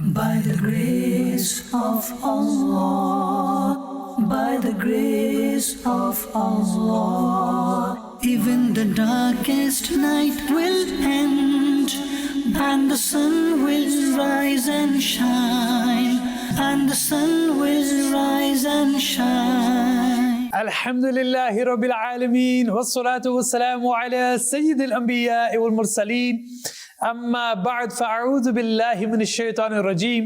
By the grace of Allah, by the grace of Allah, even the darkest night will end, and the sun will rise and shine, and the sun will rise and shine. Alhamdulillahi Rabbil Alameen, wassalatu wassalamu ala Sayyidil Anbiya wal Mursaleen. أما بعد فأعوذ بالله من الشيطان الرجيم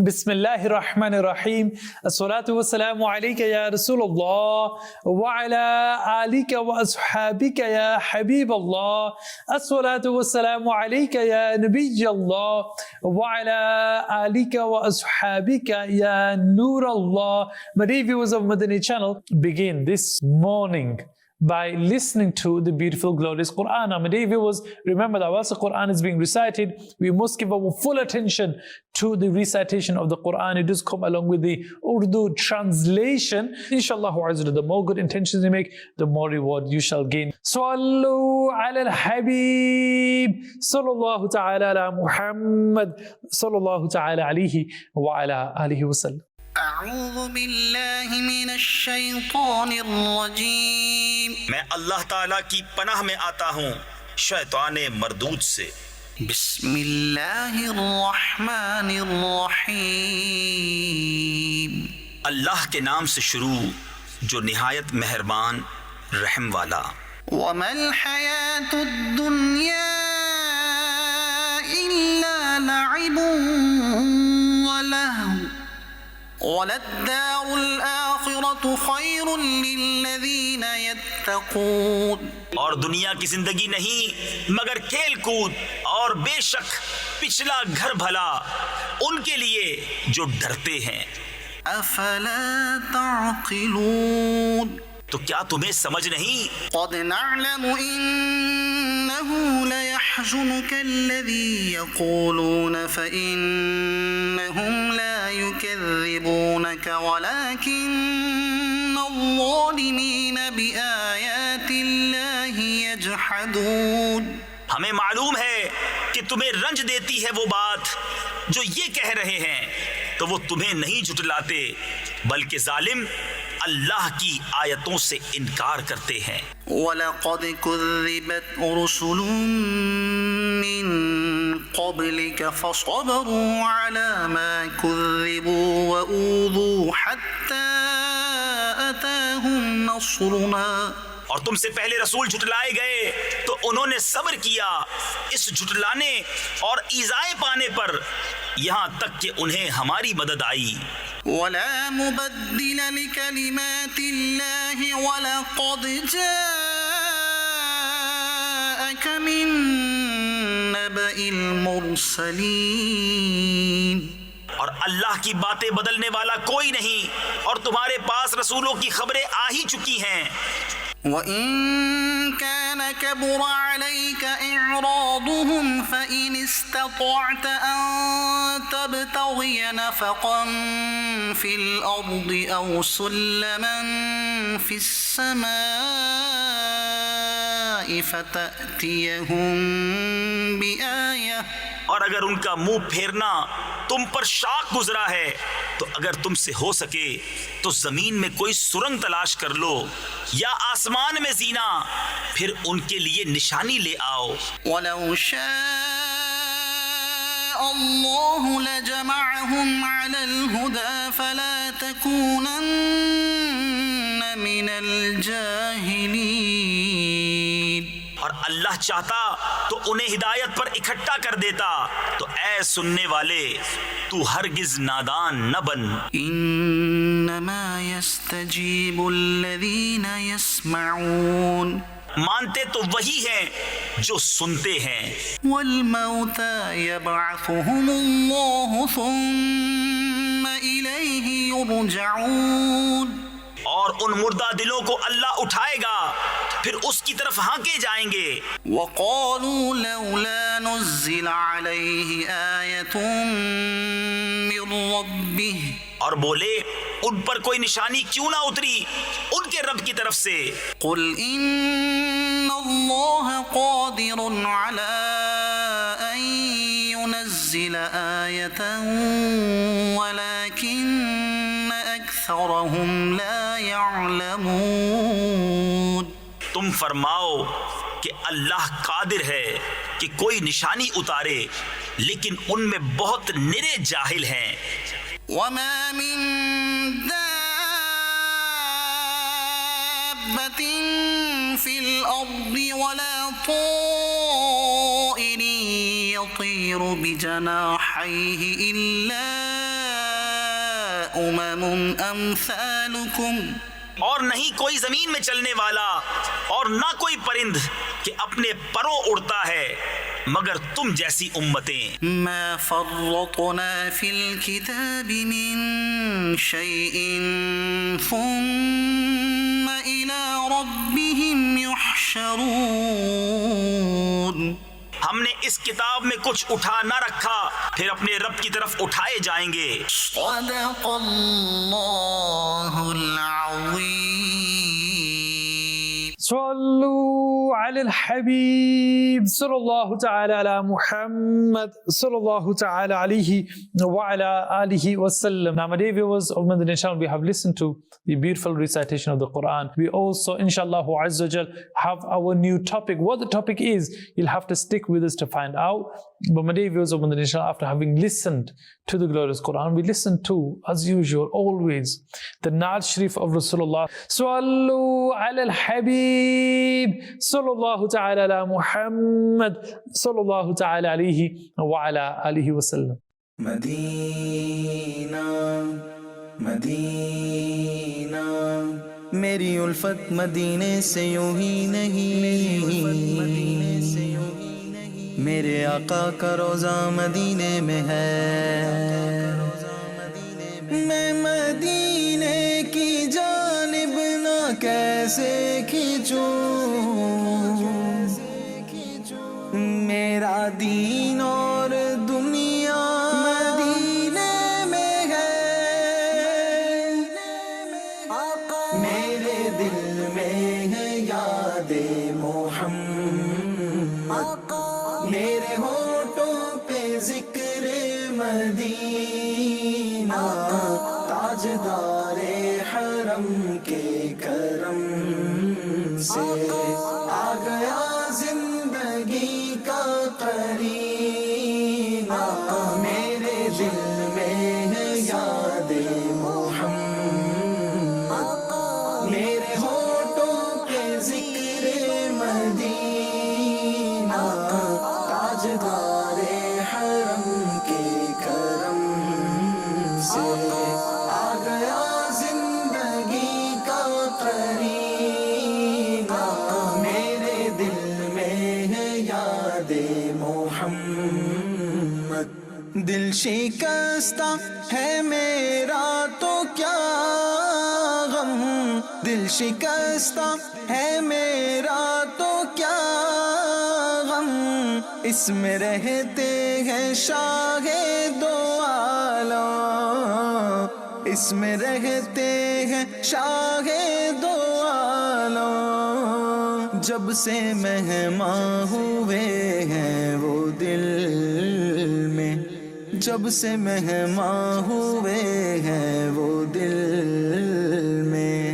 بسم الله الرحمن الرحيم الصلاة والسلام عليك يا رسول الله وعلى آلك وأصحابك يا حبيب الله الصلاة والسلام عليك يا نبي الله وعلى آلك وأصحابك يا نور الله. My dear viewers of Madani Channel, begin this morning by listening to the beautiful, glorious Quran. My dear viewers, remember that whilst the Quran is being recited, we must give our full attention to the recitation of the Quran. It does come along with the Urdu translation. Inshallah, the more good intentions you make, the more reward you shall gain. Sallu ala al-Habib, sallallahu ta'ala ala Muhammad, sallallahu ta'ala alayhi wa ala alihi wa sallam. اعوذ باللہ من الشیطان الرجیم، میں اللہ تعالیٰ کی پناہ میں آتا ہوں شیطان مردود سے۔ بسم اللہ الرحمن الرحیم، اللہ کے نام سے شروع جو نہایت مہربان رحم والا۔ وما الحیاة الدنیا الا لعب ولہو وَلَلدَّارُ الْآخِرَةُ خَيْرٌ لِّلَّذِينَ يَتَّقُونَ، اور دنیا کی زندگی نہیں مگر کھیل کود، اور بے شک پچھلا گھر بھلا ان کے لیے جو ڈرتے ہیں۔ أَفَلَا تَعْقِلُونَ، تو کیا تمہیں سمجھ نہیں؟ قَدْ نَعْلَمُ إِنَّهُ لَيَحْزُنُكَ الَّذِي يَقُولُونَ فَإِنَّهُمْ لَا يُكَذِّبُونَكَ وَلَكِنَّ الظَّالِمِينَ بِآيَاتِ اللَّهِ يَجْحَدُونَ۔ ہمیں معلوم ہے کہ تمہیں رنج دیتی ہے وہ بات جو یہ کہہ رہے ہیں، تو وہ تمہیں نہیں جھٹلاتے بلکہ ظالم اللہ کی آیتوں سے انکار کرتے ہیں۔ وَلَقَدْ كُذِّبَتْ رُسُلٌ مِّن قَبْلِكَ فَصَبَرُوا عَلَى مَا كُذِّبُوا وَأُوذُوا حَتَّى أَتَاهُمْ نَصْرُنَا، اور تم سے پہلے رسول جھٹلائے گئے تو انہوں نے صبر کیا اس جھٹلانے اور ایذائے پانے پر، یہاں تک کہ انہیں ہماری مدد آئی۔ وَلَا مُبَدِّلَ لِكَلِمَاتِ اللَّهِ وَلَقَدْ جَاءَكَ مِن نَّبَإِ الْمُرْسَلِينَ، اور اللہ کی باتیں بدلنے والا کوئی نہیں، اور تمہارے پاس رسولوں کی خبریں آ ہی چکی ہیں۔ وَإِن كَانَ كَبُرَ عَلَيْكَ إِعْرَاضُهُمْ فَإِنِ اسْتَطَعْتَ أَن تَبْتَغِيَ نَفَقًا فِي الْأَرْضِ أَوْ سُلَّمًا فِي السَّمَاءِ فَتَأْتِيَهُم بِآيَةٍ، اور اگر ان کا منہ پھیرنا تم پر شاق گزرا ہے تو اگر تم سے ہو سکے تو زمین میں کوئی سرنگ تلاش کر لو یا آسمان میں زینہ، پھر ان کے لیے نشانی لے آؤ۔ وَلَوْ شَاءَ اللَّهُ لَجَمَعَهُمْ عَلَى الْهُدَى فَلَا تَكُونَنَّ مِنَ الْجَاهِلِينَ، اور اللہ چاہتا تو انہیں ہدایت پر اکٹھا کر دیتا، تو اے سننے والے تو ہرگز نادان نہ بن۔ انما يستجيب الذين يسمعون، مانتے تو وہی ہیں جو سنتے ہیں۔ والموتى يبعثهم الله ثم إليه يرجعون، اور ان مردہ دلوں کو اللہ اٹھائے گا پھر اس کی طرف ہانکے جائیں گے۔ وقالوا لولا نزل عليه آية من ربه، اور بولے ان پر کوئی نشانی کیوں نہ اتری ان کے رب کی طرف سے۔ قل ان اللہ قادر على ان ينزل نزل آية ولكن أكثرهم لا يعلمون. تم فرماؤ کہ اللہ قادر ہے کہ کوئی نشانی اتارے، لیکن ان میں بہت نرے جاہل ہیں. وما من دابة في الأرض ولا طائر يطير بجناحيه إلا أمثالكم. اور نہیں کوئی زمین میں چلنے والا اور نہ کوئی پرند کہ اپنے پروں اڑتا ہے مگر تم جیسی امتیں. ما فرطنا في الكتاب من شيء ثم إلى ربهم يحشرون. ہم نے اس کتاب میں کچھ اٹھا نہ رکھا، پھر اپنے رب کی طرف اٹھائے جائیں گے. صدق اللہ العظیم. صلوا على الحبيب صلى الله تعالى على محمد صلى الله تعالى عليه وعلى آله وسلم. Now, my dear viewers of Madani Channel, we have listened to the beautiful recitation of the Quran. We also, inshallah azza wa jal, have our new topic. What the topic is, you'll have to stick with us to find out. But my dear viewers of Madani Channel, after having listened to the glorious Quran, we listen to, as usual, always, the Naat Sharif of Rasulullah. Sallu ala al-Habib, sallallahu ta'ala ala Muhammad, sallallahu ta'ala alayhi wa ala alihi wa sallam. مدینہ مدینہ میری الفت مدینے سے یوں ہی نہیں، میرے آقا کا روزہ مدینے میں ہے. میں مدینے کی جانب نہ کیسے کھینچوں، میرا دین اور دنیا مدینے میں ہے. میرے دل میں ہے یاد محمد، میرے ہونٹوں پہ ذکر مدینہ. تاجدار حرم کے کرم سے آ گیا زندگی کا قرینہ. میرے دل میں ہے یاد محمد، میرے ہونٹوں پہ ذکر مدینہ. تاجدار حرم کے کرم سے آ گیا زندگی کا قرینہ. میرے دل میں ہے یاد محمد. دل شکستہ ہے میرا تو کیا غم، دل شکستہ ہے میرا تو کیا غم. اس میں رہتے ہیں شاہ دو عالم، اس میں رہتے ہیں شاہ دو عالم. جب سے مہمان ہوئے ہیں وہ دل میں، جب سے مہمان ہوئے ہیں وہ دل میں.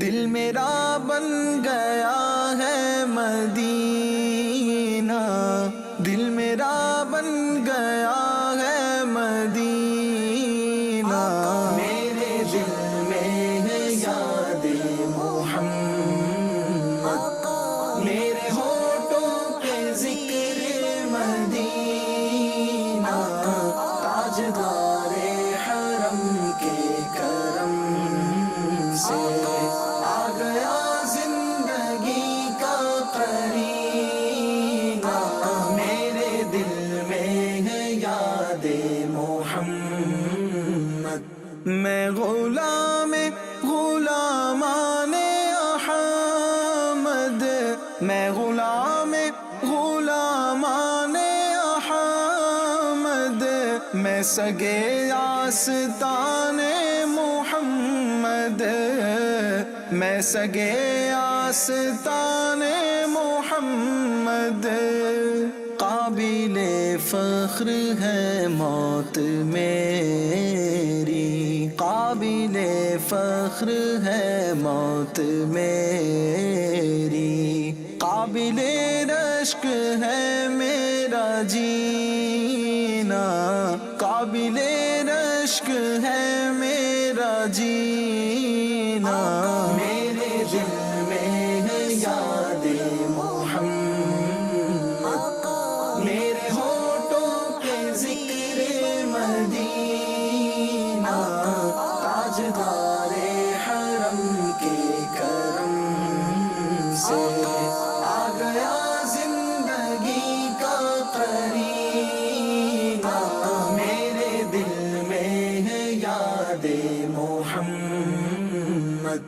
دل میرا بن گیا ہے مدینہ، دل میرا بن گیا ہے مدینہ. میرے دل میں ہے یاد محمد، میرے ہونٹوں پہ ذکر مدینہ. تاجدار حرم کے کرم سے آ گیا زندگی کا قرینہ. میرے دل میں ہے یاد محمد. میں غلام غلامان احمد، میں غلام غلامان احمد. میں سگے آستان محمد، میں سگے آستان محمد. قابل قابل فخر ہے موت میری، قابل فخر ہے موت میری، قابل رشک ہے میرا جینا، قابل رشک ہے میرا جینا، میرے دل میں ہے یاد محمد، میرے ہونٹوں پہ ذکر مدینہ، تاجدار حرم کے کرم سے آ گیا زندگی کا قرینہ، میرے دل میں ہے یاد محمد،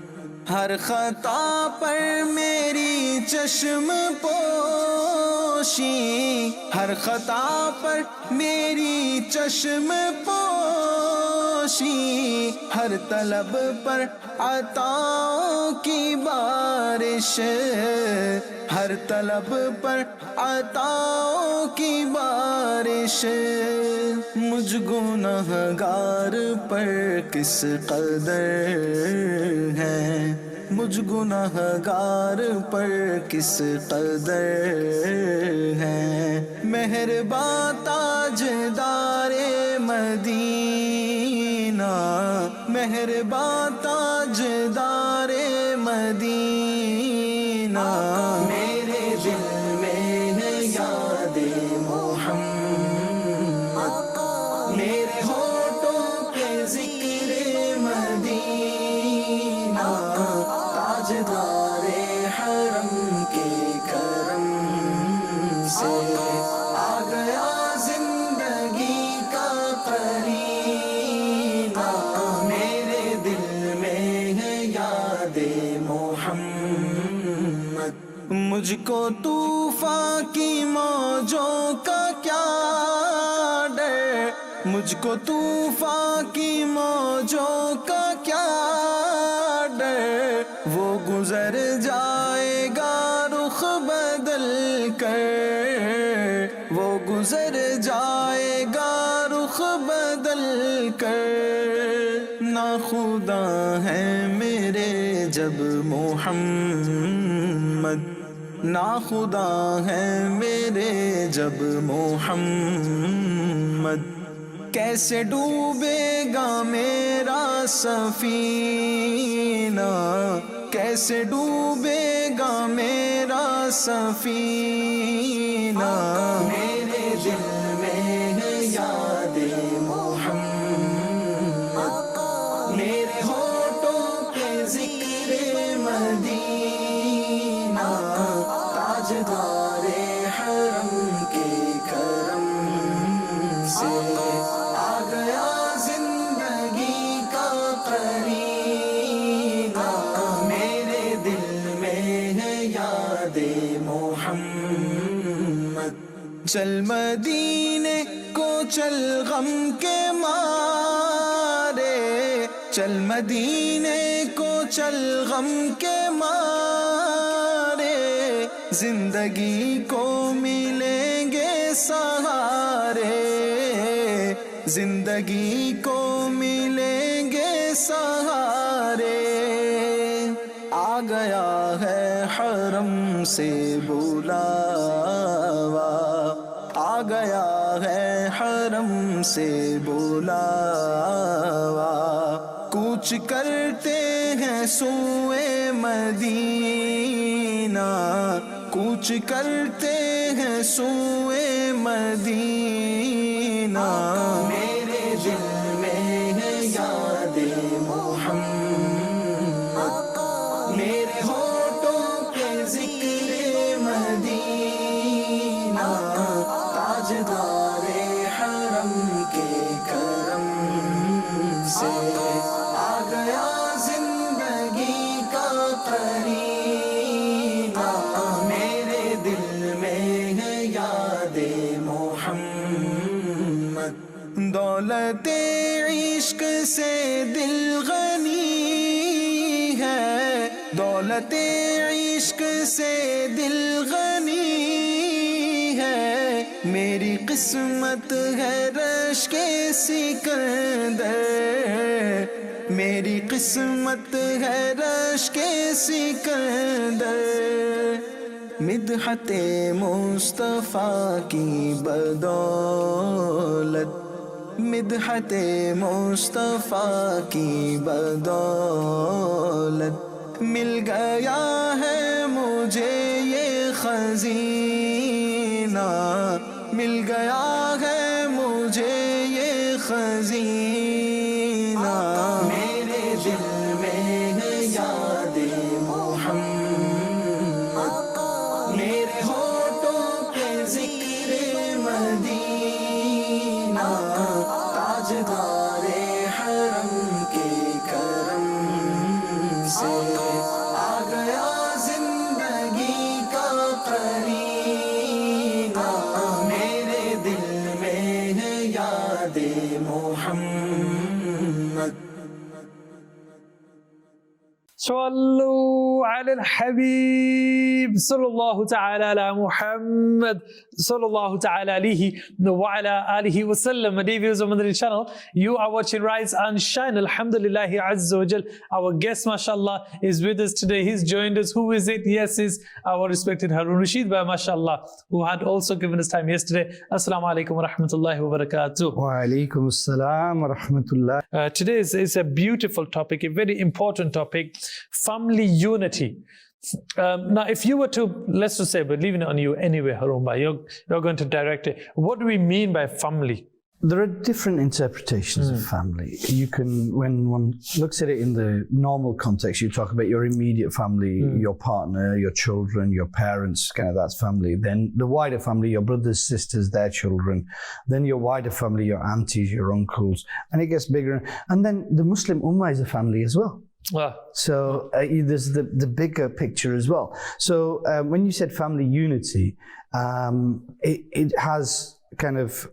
ہر خطا پر میری چشم پوشی، ہر خطا پر میری چشم پوشی، ہر طلب پر عطاؤں کی بارش، ہر طلب پر عطاؤں کی بارش، مجھ گنہگار پر کس قدر ہے، مجھ گنہگار پر کس قدر ہے، مہرباں تاجدار مدینہ، مہرباں تاجدار مدینہ، میرے دل میں ہے یاد محمد، میرے ہونٹوں پہ ذکر مدینہ، تاجدار حرم کے کرم سے آ گیا زندگی کا قرینہ، میرے دل میں ہے یاد محمد، مجھ کو طوفان کی موجوں کا کیا ڈر، مجھ کو طوفان کی موجوں کا کیا ڈر، وہ گزر جائے گا رخ بدل کر، وہ گزر جائے گا رخ بدل کر، ناخدا ہے میرے جب محمد، ناخدا ہے میرے جب محمد، کیسے ڈوبے گا میرا سفینہ، کیسے ڈوبے گا میرا سفینہ، میرے دل میں ہے یاد محمد، میرے ہونٹوں پہ ذکر مدینہ، تاجدار حرم کے کرم سے آ گیا زندگی کا قرینہ، میرے دل میں ہے یاد محمد، چل مدینے کو چل غم کے مارے، چل مدینے کو چل غم کے مارے، زندگی کو ملیں گے سہارے، زندگی کو ملیں گے سہارے، آ گیا ہے حرم سے بلاوا، آ گیا ہے حرم سے بلاوا، کوچ کرتے ہیں سوئے مدینہ، کوچ کرتے ہیں سوئے مدینہ، میرے دل میں ہے یاد محمد، میرے ہونٹوں پہ ذکر مدینہ، تاجدار حرم کے کرم سے آ گیا زندگی کا قرینہ، میرے دل میں ہے یاد محمد، دولت عشق سے دل غنی ہے، دولت عشق سے دل غنی ہے، मेरी किस्मत है रश के सिकंदर, मेरी किस्मत है रश के सिकंदर, मिदहते मुस्तफ़ा की बदौलत, मिदहते मुस्तफ़ा की बदौलत, मिल गया है मुझे ये खजीना, मिल गया है मुझे ये खजीना, मेरे दिल में है याद मोहम्मद, मेरे होठों पे जिक्र मदीना, ताजदारे हरम के करम से आ गया जिंदगी का करीना, मेरे दिल में है याद मोहम्मद। صلوا على الحبيب صلى الله تعالى على محمد صلى الله تعالى عليه وعلى آله وسلم. My dear viewers of Madani Channel, you are watching Rise and Shine. Alhamdulillah Azza wa Jal. Our guest, mashallah, is with us today. He's joined us. Who is it? Yes, is our respected Harun Rashid Bhai, mashallah, who had also given us time yesterday. Assalamu alaikum wa rahmatullahi wa barakatuh. Wa alaikum assalam wa rahmatullah. Today is a beautiful topic, a very important topic, family unity. Now, if you were to, let's just say, but leaving it on you anyway, Harun Bhai, you're going to direct it. What do we mean by family? There are different interpretations of family. You can, when one looks at it in the normal context, you talk about your immediate family, your partner, your children, your parents, kind of that's family. Then the wider family, your brothers, sisters, their children. Then your wider family, your aunties, your uncles. And it gets bigger. And then the Muslim Ummah is a family as well. So there's the bigger picture as well. So when you said family unity, it has kind of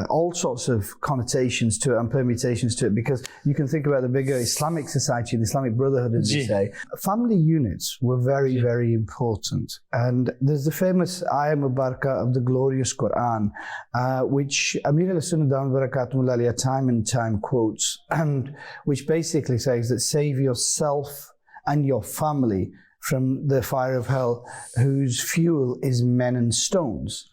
all sorts of connotations to it and permutations to it, because you can think about the bigger Islamic society, the Islamic Brotherhood, as you say. Family units were very, very important. And there's the famous Ayah Mubarakah of the glorious Quran, which Amir al-Sunnah Barakatullah alayhi time and time quotes, and which basically says that save yourself and your family from the fire of hell, whose fuel is men and stones.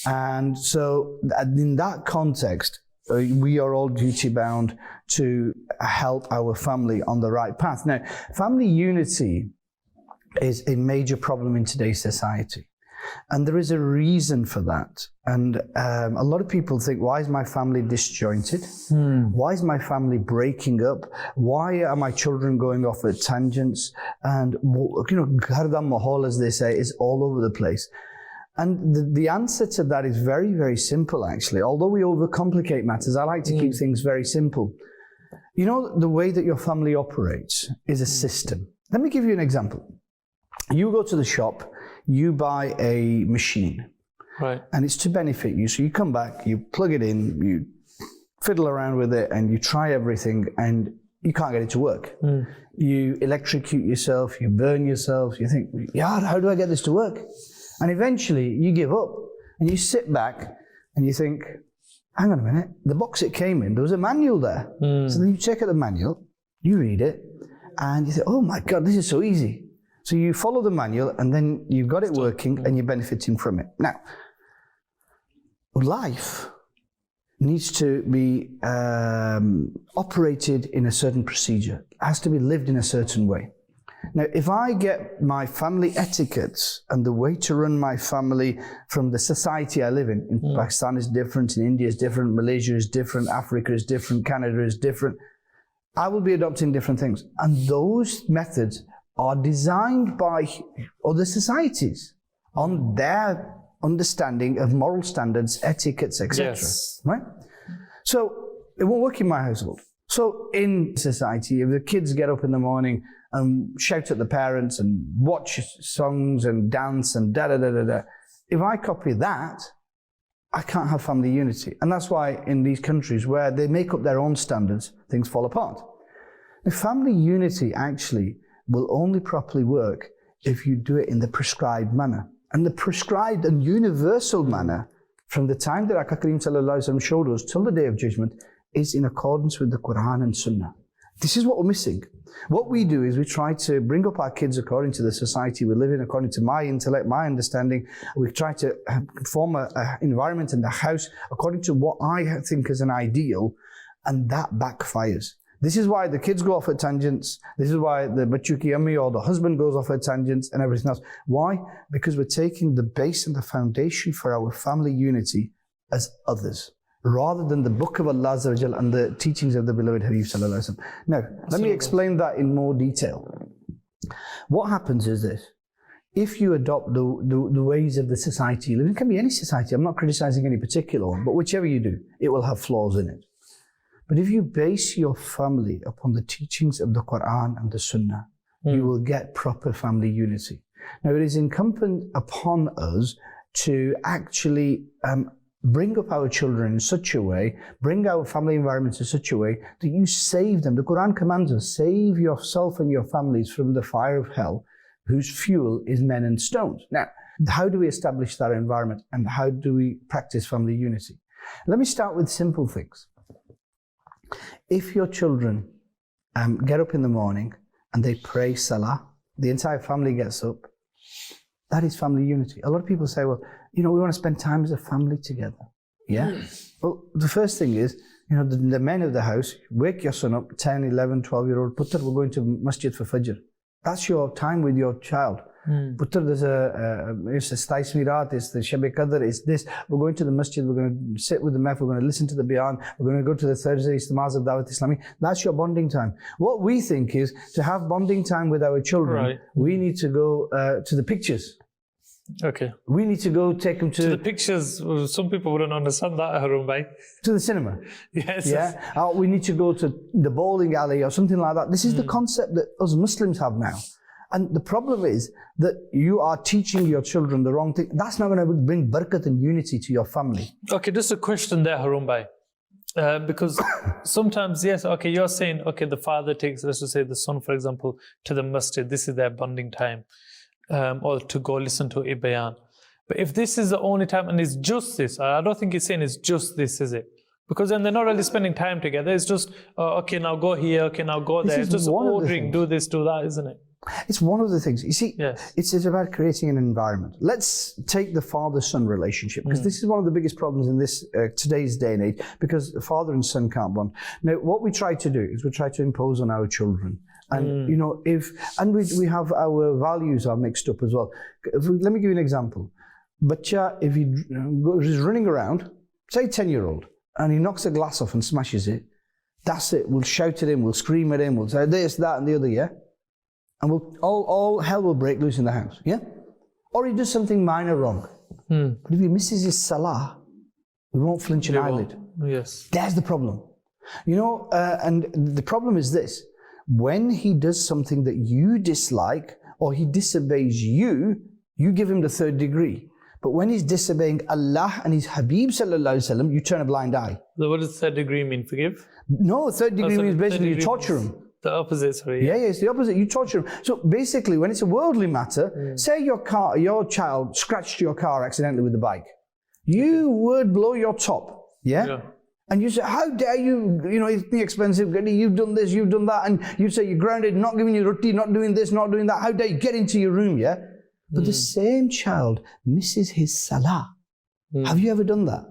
And so in that context, we are all duty bound to help our family on the right path. Now, family unity is a major problem in today's society. And there is a reason for that. And a lot of people think, why is my family disjointed? Why is my family breaking up? Why are my children going off at tangents? And, you know, Ghardan Mahal, as they say, is all over the place. And the answer to that is very, very simple, actually. Although we overcomplicate matters, I like to keep things very simple. You know, the way that your family operates is a system. Let me give you an example. You go to the shop, you buy a machine. Right. And it's to benefit you. So you come back, you plug it in, you fiddle around with it, and you try everything, and you can't get it to work. You electrocute yourself, you burn yourself, you think, yeah, how do I get this to work? And eventually you give up and you sit back and you think, hang on a minute, the box it came in, there was a manual there. So then you check out the manual, you read it, and you think, oh my God, this is so easy. So you follow the manual and then you've got it working and you're benefiting from it. Now, life needs to be operated in a certain procedure. It has to be lived in a certain way. Now, if I get my family etiquettes and the way to run my family from the society I live in Pakistan is different, in India is different, Malaysia is different, Africa is different, Canada is different, I will be adopting different things. And those methods are designed by other societies on their understanding of moral standards, etiquettes, etc. Yes. Right? So it won't work in my household. So in society, if the kids get up in the morning and shout at the parents and watch songs and dance and da-da-da-da-da, if I copy that, I can't have family unity. And that's why in these countries where they make up their own standards, things fall apart. The family unity actually will only properly work if you do it in the prescribed manner. And the prescribed and universal manner from the time that Aka Kareem Sallallahu Alaihi Wasallam showed us till the Day of Judgment is in accordance with the Quran and Sunnah. This is what we're missing. What we do is we try to bring up our kids according to the society we live in, according to my intellect, my understanding. We try to form an environment in the house according to what I think is an ideal, and that backfires. This is why the kids go off at tangents. This is why the bachuki ammi or the husband goes off at tangents and everything else. Why? Because we're taking the base and the foundation for our family unity as others, rather than the book of Allah Azza wa Jal and the teachings of the beloved Habib Sallallahu Alaihi Wasallam. Now, let me explain that in more detail. What happens is this. If you adopt the ways of the society you live in, it can be any society, I'm not criticizing any particular one, but whichever you do, it will have flaws in it. But if you base your family upon the teachings of the Quran and the Sunnah, you will get proper family unity. Now, it is incumbent upon us to actually bring up our children in such a way, bring our family environments in such a way that you save them. The Quran commands us, save yourself and your families from the fire of hell, whose fuel is men and stones. Now, how do we establish that environment and how do we practice family unity? Let me start with simple things. If your children get up in the morning and they pray Salah, the entire family gets up, that is family unity. A lot of people say, well, we want to spend time as a family together. Yeah? Well, the first thing is, the men of the house, wake your son up, 10, 11, 12-year-old, Putter, we're going to masjid for Fajr. That's your time with your child. Putter, there's it's Stais Mirat, it's the Shab-e Qadr, it's this. We're going to the masjid, we're going to sit with the mef, we're going to listen to the bayan, we're going to go to the Thursday Istimaz of Dawat Islami. That's your bonding time. What we think is, to have bonding time with our children, we need to go to the pictures. Okay. We need to go take them to the pictures. Some people wouldn't understand that, Harun Bhai. To the cinema. Yes. Yeah. We need to go to the bowling alley or something like that. This is the concept that us Muslims have now. And the problem is that you are teaching your children the wrong thing. That's not going to bring barakat and unity to your family. Okay, just a question there, Harun Bhai. Because sometimes, yes, okay, you're saying, okay, the father takes, let's just say the son, for example, to the masjid. This is their bonding time. Or to go listen to a bayan. But if this is the only time and it's just this, I don't think he's saying it's just this, is it? Because then they're not really spending time together. It's just, okay, now go here, okay, now go there. It's just ordering, do this, do that, isn't it? It's one of the things. You see, it's about creating an environment. Let's take the father-son relationship, because this is one of the biggest problems in this today's day and age, because the father and son can't bond. Now, what we try to do is we try to impose on our children. And, we have our values are mixed up as well. Let me give you an example. Bacha, if he's running around, say 10-year-old, and he knocks a glass off and smashes it, that's it. We'll shout at him, we'll scream at him, we'll say this, that, and the other, yeah? And all hell will break loose in the house, yeah? Or he does something minor wrong. But if he misses his salah, we won't flinch an eyelid. Yes. There's the problem. And the problem is this. When he does something that you dislike, or he disobeys you, you give him the third degree. But when he's disobeying Allah and his Habib Sallallahu Alaihi Wasallam, you turn a blind eye. So what does third degree mean? Forgive? No, third degree means basically you torture him. The opposite, sorry. Yeah, it's the opposite. You torture him. So basically, when it's a worldly matter, say your child scratched your car accidentally with the bike, you would blow your top. Yeah. And you say, how dare you, it's expensive, you've done this, you've done that, and you say you're grounded, not giving you roti, not doing this, not doing that, how dare you get into your room, yeah? But the same child misses his salah. Have you ever done that?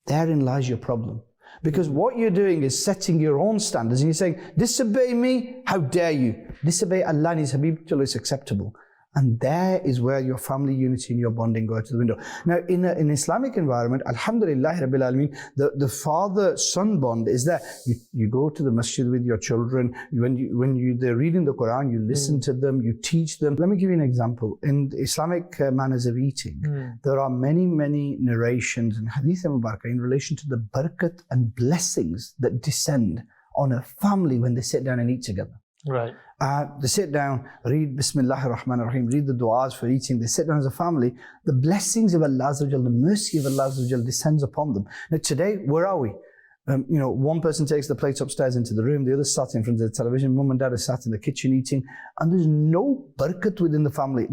Therein lies your problem. Because what you're doing is setting your own standards, and you're saying, disobey me, how dare you? Disobey Allah and His Habib till it's acceptable. And there is where your family unity and your bonding go out to the window. Now, in an Islamic environment, Alhamdulillah Rabbil Alameen, the father-son bond is there. You go to the masjid with your children. When they're reading the Quran, you listen to them, you teach them. Let me give you an example. In Islamic manners of eating, there are many, many narrations and hadith mubarakah in relation to the barakat and blessings that descend on a family when they sit down and eat together. Right. They sit down, read Bismillah ar-Rahman ar-Rahim, read the du'as for eating. They sit down as a family. The blessings of Allah Azza wa Jal, the mercy of Allah Azza wa Jal descends upon them. Now today, where are we? One person takes the plates upstairs into the room, the other sat in front of the television, mum and dad are sat in the kitchen eating, and there's no barakat within the family.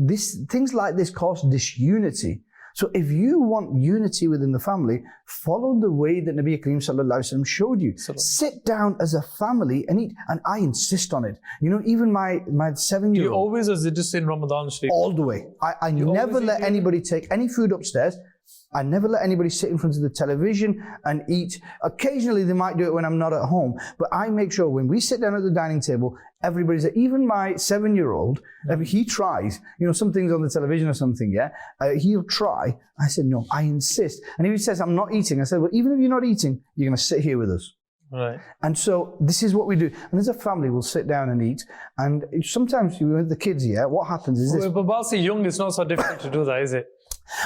Things like this cause disunity. So if you want unity within the family, follow the way that Nabi Kareem Sallallahu Alaihi Wasallam showed you. Sit down as a family and eat. And I insist on it. You know, even my 7-year-old. You always, or is it just in Ramadan Sharif? All the way. I never let anybody take any food upstairs. I never let anybody sit in front of the television and eat. Occasionally they might do it when I'm not at home, but I make sure when we sit down at the dining table, everybody's there. Even my 7-year-old, he tries, you know, some things on the television or something, he'll try. I said, no, I insist. And if he says, I'm not eating, I said, well, even if you're not eating, you're going to sit here with us. Right. And so this is what we do. And as a family, we'll sit down and eat. And sometimes with the kids, what happens is this. But whilst they're young, it's not so difficult to do that, is it?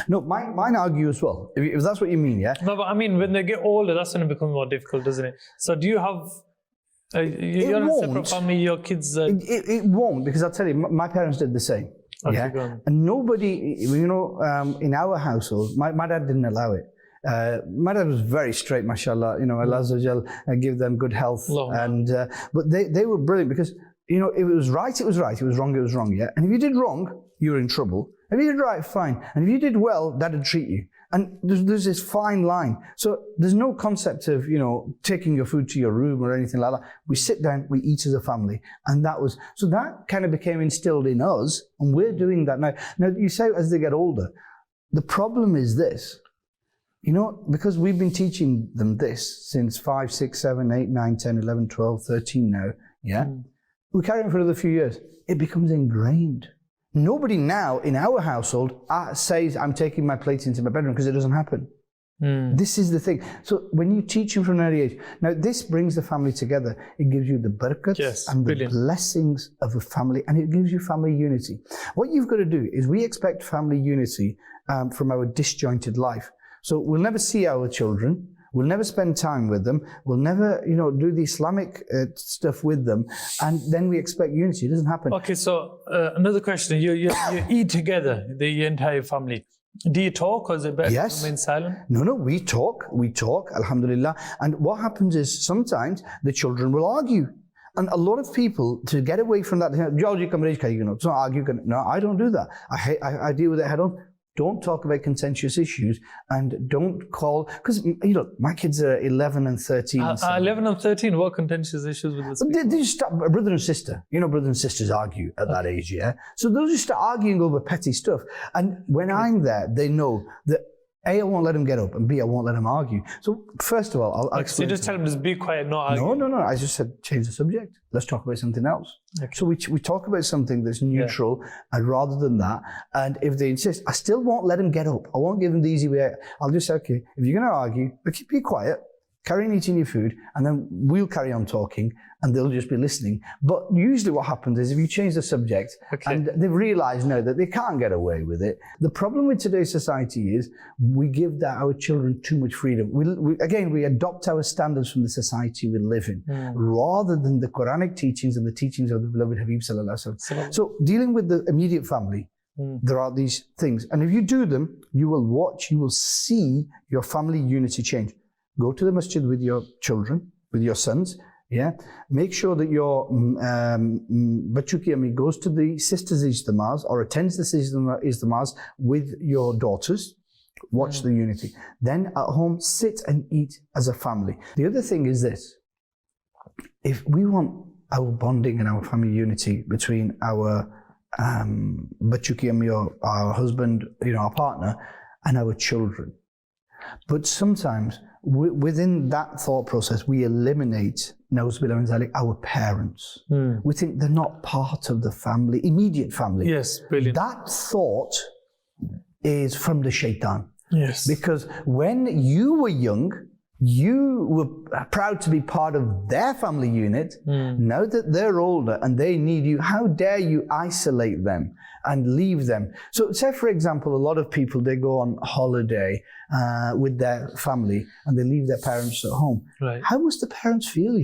No, mine argue as well, if that's what you mean, No, but I mean, when they get older, that's when it becomes more difficult, doesn't it? So do you have, you're in a separate family, your kids... It won't, because I'll tell you, my parents did the same. Okay, go on. And nobody, you know, in our household, my dad didn't allow it. My dad was very straight, mashallah, you know, Allah Azza wa Jal give them good health. But they were brilliant because, you know, if it was right, it was right. If it was wrong, it was wrong, And if you did wrong, you were in trouble. If you did right, fine. And if you did well, that'd treat you. And there's this fine line. So there's no concept of, you know, taking your food to your room or anything like that. We sit down, we eat as a family. And so that kind of became instilled in us. And we're doing that now. Now, you say as they get older, the problem is this. You know, because we've been teaching them this since 5, 6, 7, 8, 9, 10, 11, 12, 13 now. We carry on for another few years. It becomes ingrained. Nobody now in our household says, I'm taking my plates into my bedroom, because it doesn't happen. This is the thing. So when you teach them from an early age, now this brings the family together. It gives you the barakats and the blessings of a family, and it gives you family unity. What you've got to do is we expect family unity from our disjointed life. So we'll never see our children. We'll never spend time with them. We'll never, you know, do the Islamic stuff with them. And then we expect unity. It doesn't happen. Okay, so another question. You eat together, the entire family. Do you talk, or is it better to remain silent? No, we talk, alhamdulillah. And what happens is sometimes the children will argue. And a lot of people, to get away from that, it's not argue. No, I don't do that. I deal with it head on. Don't talk about contentious issues, and don't call, because, you know, my kids are 11 and 13. 11 and 13, what contentious issues with this? They just start, brother and sister. You know, brothers and sisters argue at that age, So they'll just start arguing over petty stuff. And when I'm there, they know that A, I won't let them get up, and B, I won't let them argue. So first of all, I'll explain. So you just tell them, just be quiet, not argue? No. I just said, change the subject. Let's talk about something else. Okay. So we talk about something that's neutral, and rather than that, and if they insist, I still won't let them get up. I won't give them the easy way. I'll just say, okay, if you're going to argue, be quiet, carry on eating your food, and then we'll carry on talking, and they'll just be listening. But usually what happens is if you change the subject, and they've realized now that they can't get away with it. The problem with today's society is we give our children too much freedom. We adopt our standards from the society we live in, rather than the Quranic teachings and the teachings of the beloved Habib Sallallahu Alaihi Wasallam. So dealing with the immediate family, there are these things. And if you do them, you will see your family unity change. Go to the masjid with your children, with your sons, Make sure that your Bachuki Ami goes to the sisters' ijtimās or attends the sisters' ijtimās with your daughters. Watch the unity. Then at home, sit and eat as a family. The other thing is this. If we want our bonding and our family unity between our Bachuki Ami or our husband, our partner, and our children, but sometimes within that thought process, we eliminate our parents. We think they're not part of the family, immediate family. Yes, brilliant. That thought is from the shaitan. Yes. Because when you were young, you were proud to be part of their family unit. Now that they're older and they need you, how dare you isolate them and leave them? So say, for example, a lot of people, they go on holiday with their family and they leave their parents at home. Right. How must the parents feel?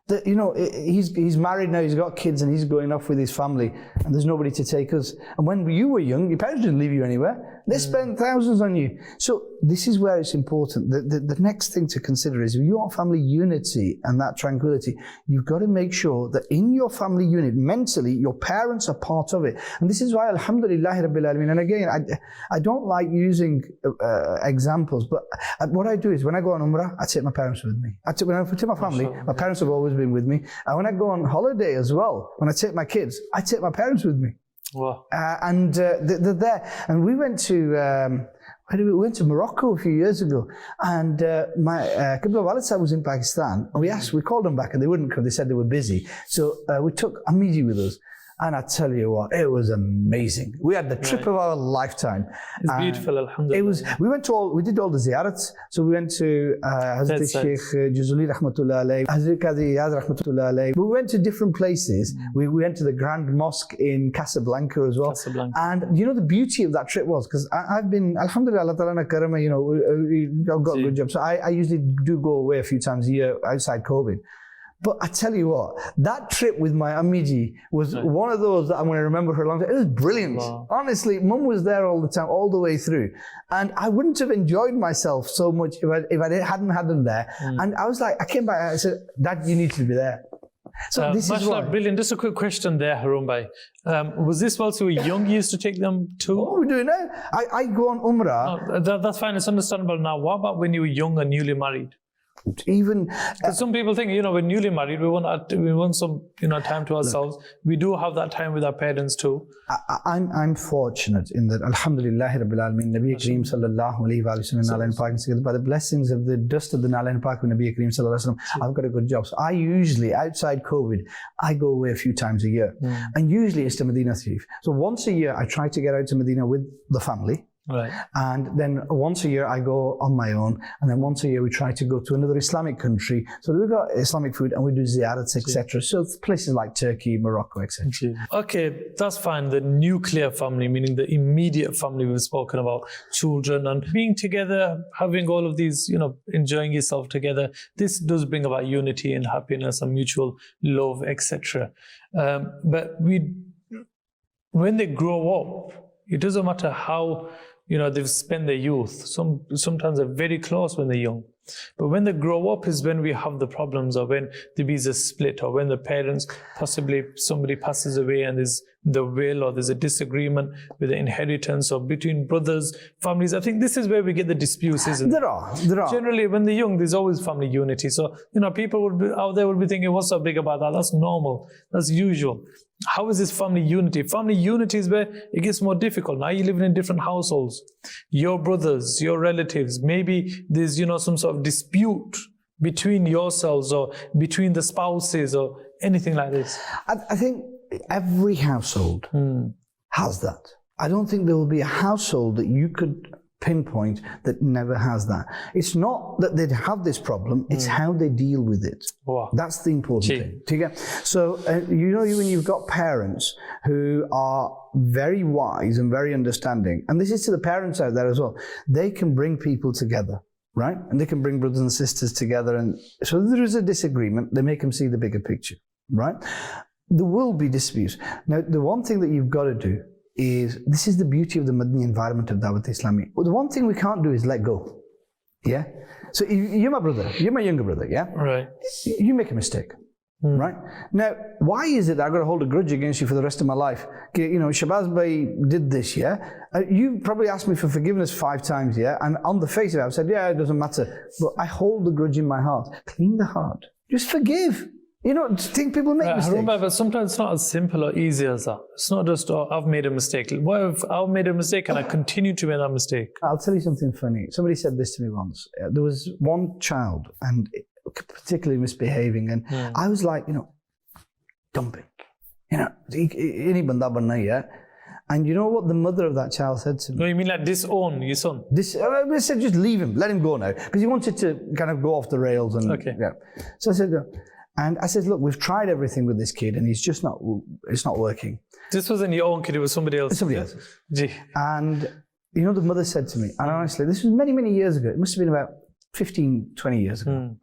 That, he's married now, he's got kids, and he's going off with his family, and there's nobody to take us. And when you were young, your parents didn't leave you anywhere. They spend thousands on you. So this is where it's important. The next thing to consider is if you want family unity and that tranquility, you've got to make sure that in your family unit, mentally, your parents are part of it. And this is why, alhamdulillah, Rabbil Alameen. And again, I don't like using examples, but what I do is when I go on Umrah, I take my parents with me. When I take my family, my parents have always been with me. And when I go on holiday as well, when I take my kids, I take my parents with me. Wow. And they're there. And we went to we went to Morocco a few years ago, and my Qibla Walid Sahib was in Pakistan, and we called them back, and they wouldn't come. They said they were busy. So we took Amiji with us. And I tell you what, it was amazing. We had the trip of our lifetime. It's beautiful, alhamdulillah. We did all the ziyarats. So we went to Hazrat Sheikh Juzuli Rahmatullah Alayhi, Hazrat Qadi Iyad Rahmatullah Alayhi. We went to different places. We went to the Grand Mosque in Casablanca as well. And you know the beauty of that trip was, because I've been, alhamdulillah, Allah Ta'ala Karama, you know, I've got a good job. So I usually do go away a few times a year outside COVID. But I tell you what, that trip with my Amiji was one of those that I'm going to remember for a long time. It was brilliant. Wow. Honestly, Mum was there all the time, all the way through. And I wouldn't have enjoyed myself so much if I hadn't had them there. And I was like, I came back and I said, Dad, you need to be there. So this is why. Brilliant. Just a quick question there, Harun Bhai. Was this whilst you were young you used to take them too? What are we doing now? I go on Umrah. No, that's fine. It's understandable now. What about when you were young and newly married? Even some people think, you know, we're newly married, we want some, you know, time to ourselves. We do have that time with our parents too. I'm fortunate in that, alhamdulillah Rabbil Alameen, Nabi Kareem sallallahu alayhi wa sallam, by the blessings of the dust of the Nalan Pak with Nabi Kareem sallallahu alayhi wa sallam, I've got a good job. So I usually, outside COVID, I go away a few times a year. And usually it's to Medina Sharif. So once a year, I try to get out to Medina with the family. Right. And then once a year I go on my own, and then once a year we try to go to another Islamic country. So we've got Islamic food and we do ziyarats, etc. So places like Turkey, Morocco, etc. Okay, that's fine. The nuclear family, meaning the immediate family we've spoken about, children and being together, having all of these, you know, enjoying yourself together. This does bring about unity and happiness and mutual love, etc. But when they grow up, it doesn't matter how, you know, they've spent their youth. Sometimes they're very close when they're young. But when they grow up is when we have the problems, or when there is a split, or when the parents, possibly somebody passes away and there's the will, or there's a disagreement with the inheritance, or between brothers, families. I think this is where we get the disputes, isn't it? There are. Generally, when they're young, there's always family unity. So, you know, people out there would be thinking, what's so big about that? That's normal. That's usual. How is this family unity? Family unity is where it gets more difficult. Now you're living in different households. Your brothers, your relatives, maybe there's, you know, some sort of dispute between yourselves or between the spouses or anything like this. I think every household has that. I don't think there will be a household that you could pinpoint that never has that. It's not that they have this problem, it's how they deal with it. Wow. That's the important thing. So, you know, when you've got parents who are very wise and very understanding, and this is to the parents out there as well, they can bring people together, right? And they can bring brothers and sisters together. And so there is a disagreement, they make them see the bigger picture, right? There will be disputes. Now, the one thing that you've got to do is, this is the beauty of the Madani environment of Dawat Islami. Well, the one thing we can't do is let go. Yeah? So you're my brother, you're my younger brother, yeah? Right. You make a mistake, right? Now, why is it that I've got to hold a grudge against you for the rest of my life? You know, Shabazz Bhai did this, yeah? You probably asked me for forgiveness 5 times, yeah? And on the face of it, I've said, yeah, it doesn't matter. But I hold the grudge in my heart. Clean the heart. Just forgive. You know, think people make mistakes. But sometimes it's not as simple or easy as that. It's not just, oh, I've made a mistake. What if I've made a mistake and I continue to make that mistake? I'll tell you something funny. Somebody said this to me once. There was one child, and particularly misbehaving, and I was like, you know, dump it. You know, any banda banna, yeah? And you know what the mother of that child said to me? No, you mean like disown your son? I said, just leave him, let him go now. Because he wanted to kind of go off the rails. And yeah. So I said, and I said, look, we've tried everything with this kid and he's just not, it's not working. This wasn't your own kid, it was somebody else. Somebody else. Gee. And, you know, the mother said to me, and honestly, this was many, many years ago. It must have been about 15, 20 years ago.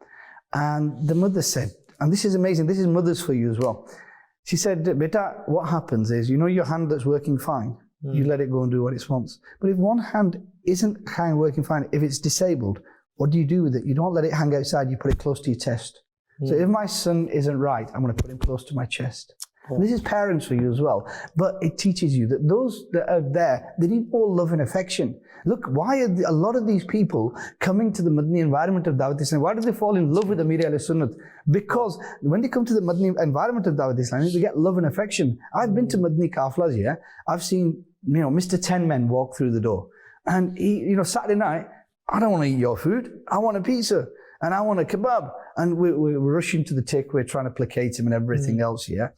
And the mother said, and this is amazing, this is mothers for you as well. She said, Beta, what happens is, you know your hand that's working fine? You let it go and do what it wants. But if one hand isn't kind of working fine, if it's disabled, what do you do with it? You don't let it hang outside, you put it close to your chest. So if my son isn't right, I'm going to put him close to my chest. And this is parents for you as well. But it teaches you that those that are there, they need more love and affection. Look, why are a lot of these people coming to the Madani environment of Dawat Islam? Why do they fall in love with Amir al-Sunnat? Because when they come to the Madani environment of Dawat Islam, they get love and affection. I've been to Madani Kaflas, yeah. I've seen, Mr. 10 Men walk through the door. And he, Saturday night, I don't want to eat your food. I want a pizza. And I want a kebab. And we're rushing to the takeaway, trying to placate him and everything else, yeah.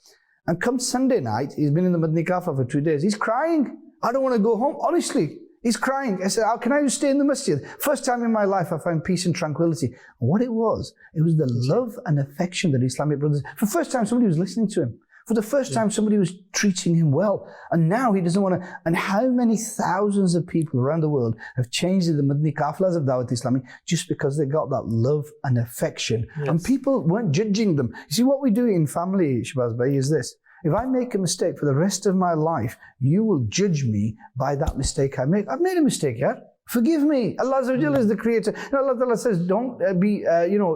And come Sunday night, he's been in the Madani Kafla for 2 days. He's crying. I don't want to go home. Honestly, he's crying. I said, how can I just stay in the masjid? First time in my life I found peace and tranquility. And what it was the love and affection that Islamic brothers, for the first time somebody was listening to him. For the first time somebody was treating him well. And now he doesn't want to. And how many thousands of people around the world have changed in the Madani Kaflas of Dawat Islami just because they got that love and affection. Yes. And people weren't judging them. You see, what we do in family, Shabazz Bhai, is this. If I make a mistake for the rest of my life, you will judge me by that mistake I make. I've made a mistake, yeah? Forgive me. Allah Azza wa Jalla is the creator. Allah Ta'ala says, don't be,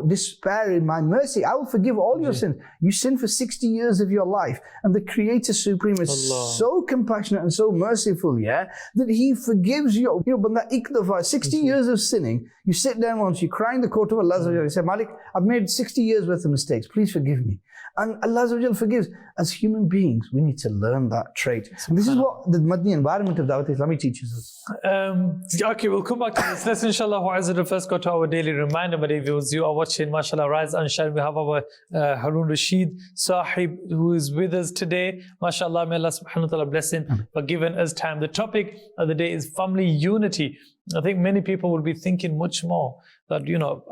despair in my mercy. I will forgive all your sins. You sin for 60 years of your life. And the Creator Supreme is so compassionate and so merciful, yeah, that He forgives you. But that 60 years of sinning, you sit down once, you cry in the court of Allah Azza wa Jalla. You say, Malik, I've made 60 years worth of mistakes. Please forgive me. And Allah Azza wa Jalla forgives. As human beings, we need to learn that trait. And this is what the Madani environment of Dawat Islami teaches us. Okay, we'll come back to this. Let's inshallah first go to our daily reminder. But if you are watching, mashallah, Rise and Shine, we have our Harun Rashid Sahib who is with us today. Mashallah, may Allah subhanahu wa ta'ala bless him for giving us time. The topic of the day is family unity. I think many people will be thinking much more that,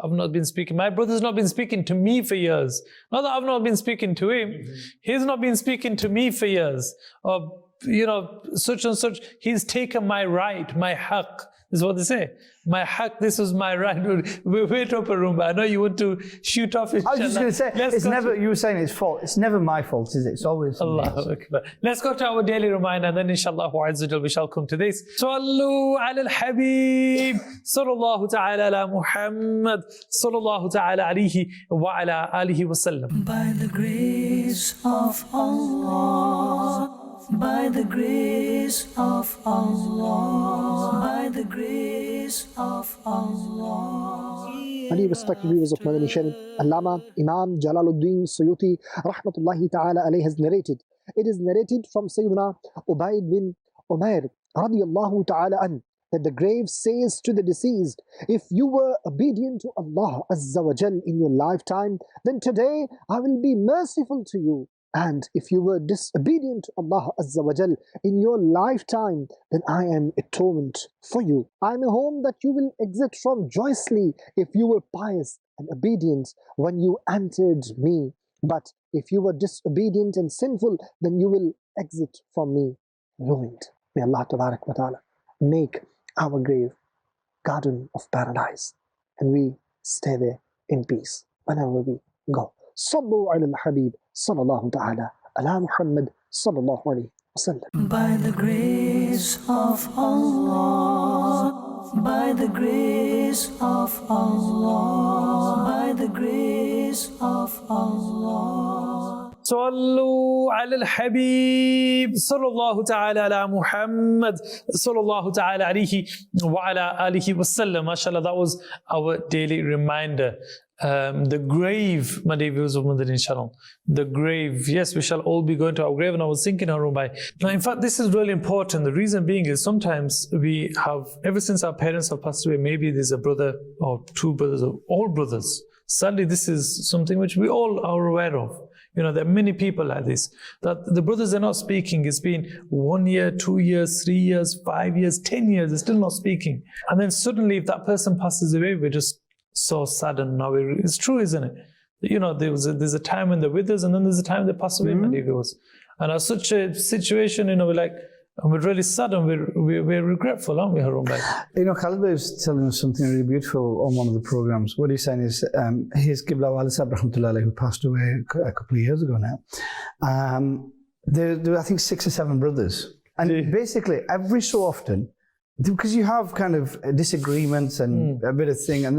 I've not been speaking. My brother's not been speaking to me for years. Not that I've not been speaking to him. He's not been speaking to me for years. Or, such and such. He's taken my right, my haqq. This is what they say. My haqq, this is my right. Wait up a room. I know you want to shoot off his I was just going to say, it's never, you were saying it's fault. It's never my fault, is it? It's always Allahu Akbar. Let's go to our daily reminder and then inshallah we shall come to this. Sallu ala al-habib. Sallallahu ta'ala ala Muhammad. Sallallahu ta'ala alayhi wa ala alihi wa sallam. By the grace of Allah. By the grace of Allah, by the grace of Allah. Many respected viewers of Madani Channel, Allama Imam Jalaluddin Suyuti rahmatullahi ta'ala alayhi has narrated. It is narrated from Sayyidina Ubayd bin Umair radiyallahu ta'ala an, that the grave says to the deceased, if you were obedient to Allah Azza wa Jal in your lifetime, then today I will be merciful to you. And if you were disobedient to Allah Azza wa Jal in your lifetime, then I am atonement for you. I am a home that you will exit from joyously if you were pious and obedient when you entered me. But if you were disobedient and sinful, then you will exit from me ruined. May Allah Tabarak wa Ta'ala make our grave garden of paradise and we stay there in peace whenever we go. Sallu ala al-Habib, sallallahu ta'ala, ala Muhammad, sallallahu alayhi wa sallam. By the grace of Allah, by the grace of Allah, by the grace of Allah. Sallu ala al-Habib, sallallahu ta'ala ala Muhammad, sallallahu ta'ala alayhi wa ala alihi wa sallam. MashaAllah, that was our daily reminder. The grave, my dear viewers of Madani Channel, the grave. Yes, we shall all be going to our grave, and I was thinking, Harun, now in fact this is really important. The reason being is sometimes we have, ever since our parents have passed away, maybe there's a brother or two brothers or all brothers. Sadly, this is something which we all are aware of. There are many people like this, that the brothers are not speaking. It's been 1 year, 2 years, 3 years, 5 years, 10 years, they're still not speaking. And then suddenly if that person passes away, we're just so saddened now. It's true, isn't it? There's a time when they're with us and then there's a time they pass away, my dear viewers. And at such a situation, we're really sad and we're regretful, aren't we, Harun Bhai? Khalid Bhai was telling us something really beautiful on one of the programs. What he's saying is, his Qibla Walid Sahib rahmatullah, who passed away a couple of years ago now, there were, I think, 6 or 7 brothers. And basically, every so often, because you have kind of disagreements and a bit of thing, and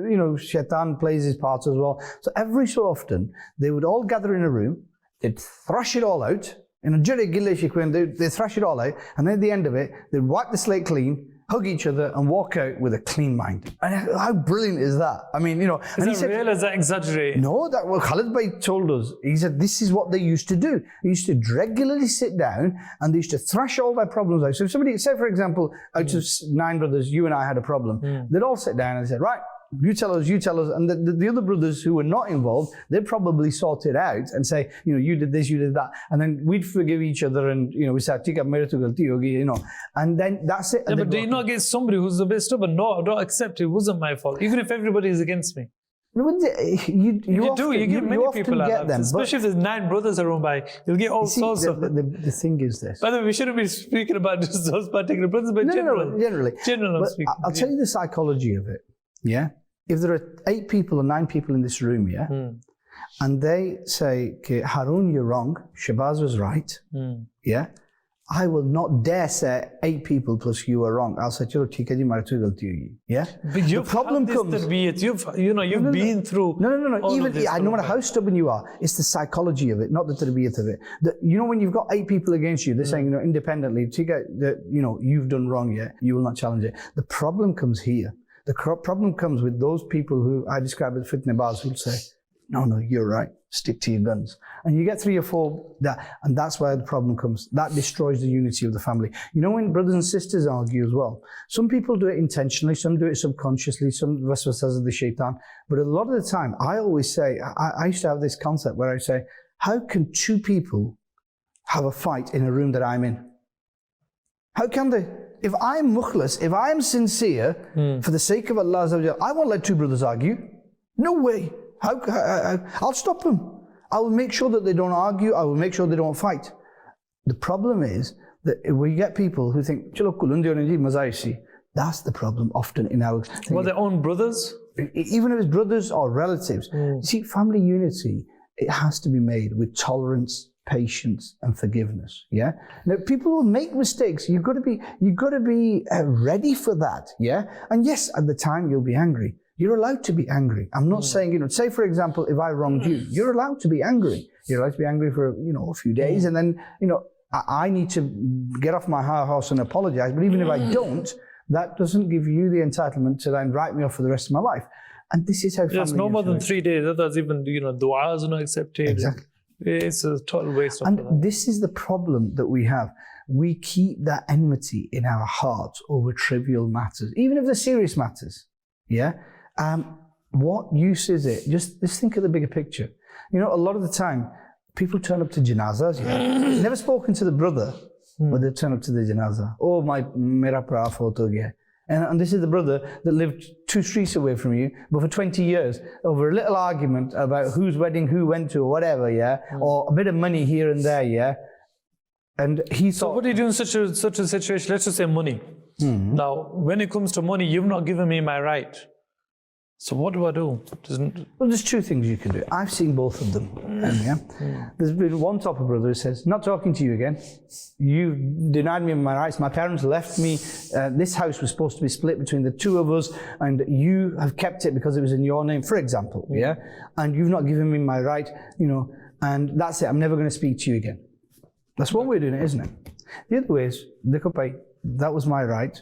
you know, Shaitan plays his part as well. So every so often, they would all gather in a room, they'd thrash it all out, they thrash it all out, and then at the end of it, they'd wipe the slate clean, hug each other, and walk out with a clean mind. And how brilliant is that? I mean, you know. Is that real or is that exaggerated? No, that what Khalid Bhai told us. He said this is what they used to do. They used to regularly sit down and they used to thrash all their problems out. So if somebody, say for example, out of 9 brothers, you and I had a problem, they'd all sit down and say, right, you tell us, and the other brothers who were not involved, they'd probably sort it out and say, you know, you did this, you did that, and then we'd forgive each other, and you know, we say, you know, and then that's it. Yeah, but do you not get somebody who's a bit stubborn? No, I don't accept it. It wasn't my fault, even if everybody is against me. You get many people like that. Them, especially if there's 9 brothers around by, you'll get all sorts of. The thing is this. By the way, we shouldn't be speaking about just those particular brothers, but generally. I'm speaking. I'll tell you the psychology of it. Yeah, if there are 8 people or 9 people in this room, yeah, and they say, okay, Harun, you're wrong, Shabazz was right, yeah, I will not dare say 8 people plus you are wrong. I'll say, chalo, theek hai ji, mare to galti hui. Yeah, but the problem comes. You've been through. No. Even no matter how stubborn you are, it's the psychology of it, not the tarbiyat of it. You know, when you've got 8 people against you, they're saying, you know, independently, you know, you've done wrong. Yeah, you will not challenge it. The problem comes here. The problem comes with those people who I describe as fitnebaz who say, no, you're right, stick to your guns. And you get 3 or 4, and that's where the problem comes. That destroys the unity of the family. You know, when brothers and sisters argue as well, some people do it intentionally, some do it subconsciously, some waswasas of the shaitan. But a lot of the time, I always say, I used to have this concept where I say, how can 2 people have a fight in a room that I'm in? How can they? If I'm mukhlas, if I'm sincere for the sake of Allah, I won't let 2 brothers argue. No way. I'll stop them. I will make sure that they don't argue. I will make sure they don't fight. The problem is that we get people who think, that's the problem often in our... Well, their own brothers? Even if it's brothers or relatives. You see, family unity, it has to be made with tolerance, patience and forgiveness. Yeah. Now people will make mistakes. You've got to be ready for that. Yeah. And yes, at the time you'll be angry. You're allowed to be angry. I'm not saying, you know, say for example, if I wronged you, you're allowed to be angry. You're allowed to be angry for, you know, a few days, and then, you know, I need to get off my high horse and apologize. But even if I don't, that doesn't give you the entitlement to then write me off for the rest of my life. And this is how. Yes, no more than 3 days. That's even, you know, du'as are not accepted. Exactly. It's a total waste of time. And this is the problem that we have. We keep that enmity in our hearts over trivial matters, even if they're serious matters. Yeah. What use is it? Just think of the bigger picture. You know, a lot of the time, people turn up to janazas. Yeah. Never spoken to the brother, but they turn up to the janazah. Oh, mera pra photo gaya. And this is the brother that lived 2 streets away from you, but for 20 years, over a little argument about whose wedding who went to or whatever, yeah, or a bit of money here and there, yeah. And he thought... So what do you do in such a situation? Let's just say money. Now, when it comes to money, you've not given me my right. So what do I do? Well, there's 2 things you can do. I've seen both of them. Yeah? There's been one type of brother who says, not talking to you again. You denied me my rights. My parents left me. This house was supposed to be split between the 2 of us, and you have kept it because it was in your name, for example. Yeah? And you've not given me my right, you know, and that's it. I'm never going to speak to you again. That's one way of doing it, isn't it? The other way is, that was my right.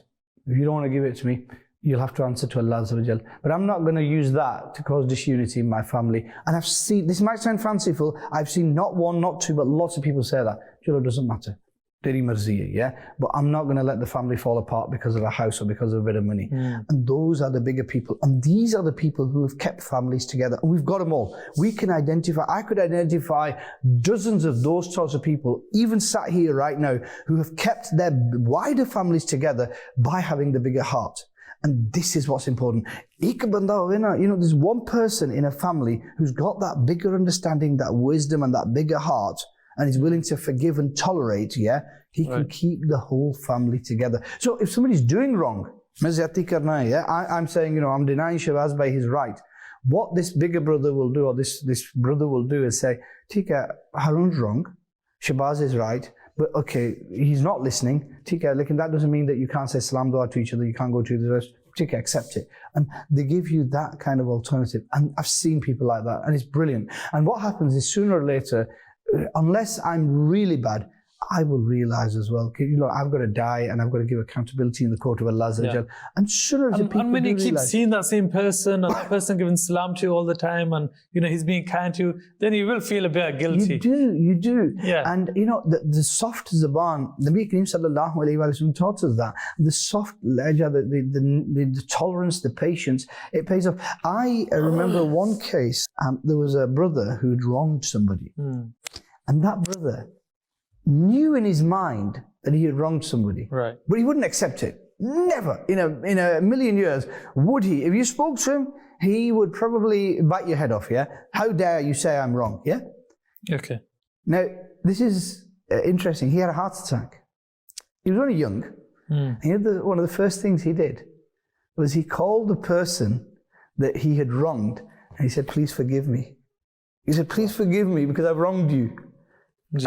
If you don't want to give it to me, you'll have to answer to Allah. But I'm not going to use that to cause disunity in my family. And I've seen, this might sound fanciful, I've seen not 1, not 2, but lots of people say that. It doesn't matter. Yeah? But I'm not going to let the family fall apart because of a house or because of a bit of money. And those are the bigger people. And these are the people who have kept families together. And we've got them all. I could identify dozens of those sorts of people, even sat here right now, who have kept their wider families together by having the bigger heart. And this is what's important. You know, there's one person in a family who's got that bigger understanding, that wisdom and that bigger heart, and is willing to forgive and tolerate, yeah, he can keep the whole family together. So if somebody's doing wrong, I'm saying, you know, I'm denying Shabazz by his right. What this bigger brother will do, or this brother will do, is say, Tika, Harun's wrong, Shabazz is right, but okay, he's not listening. That doesn't mean that you can't say salam dua to each other, you can't go to the rest. Accept it. And they give you that kind of alternative. And I've seen people like that, and it's brilliant. And what happens is sooner or later, unless I'm really bad, I will realize as well, I've got to die and I've got to give accountability in the court of Allah. Yeah. And sooner or later, people and when you keep realize, seeing that same person and that person giving salam to you all the time, and he's being kind to you, then you will feel a bit guilty. You do. Yeah. And the soft zaban, the Nabi Kareem sallallahu alayhi wa sallam taught us that. The soft ledger, the tolerance, the patience, it pays off. I remember one case, there was a brother who'd wronged somebody. And that brother knew in his mind that he had wronged somebody. Right. But he wouldn't accept it. Never in a million years would he. If you spoke to him, he would probably bite your head off, yeah? How dare you say I'm wrong, yeah? Okay. Now, this is interesting. He had a heart attack. He was only young. And one of the first things he did was he called the person that he had wronged and he said, please forgive me. He said, please forgive me because I've wronged you.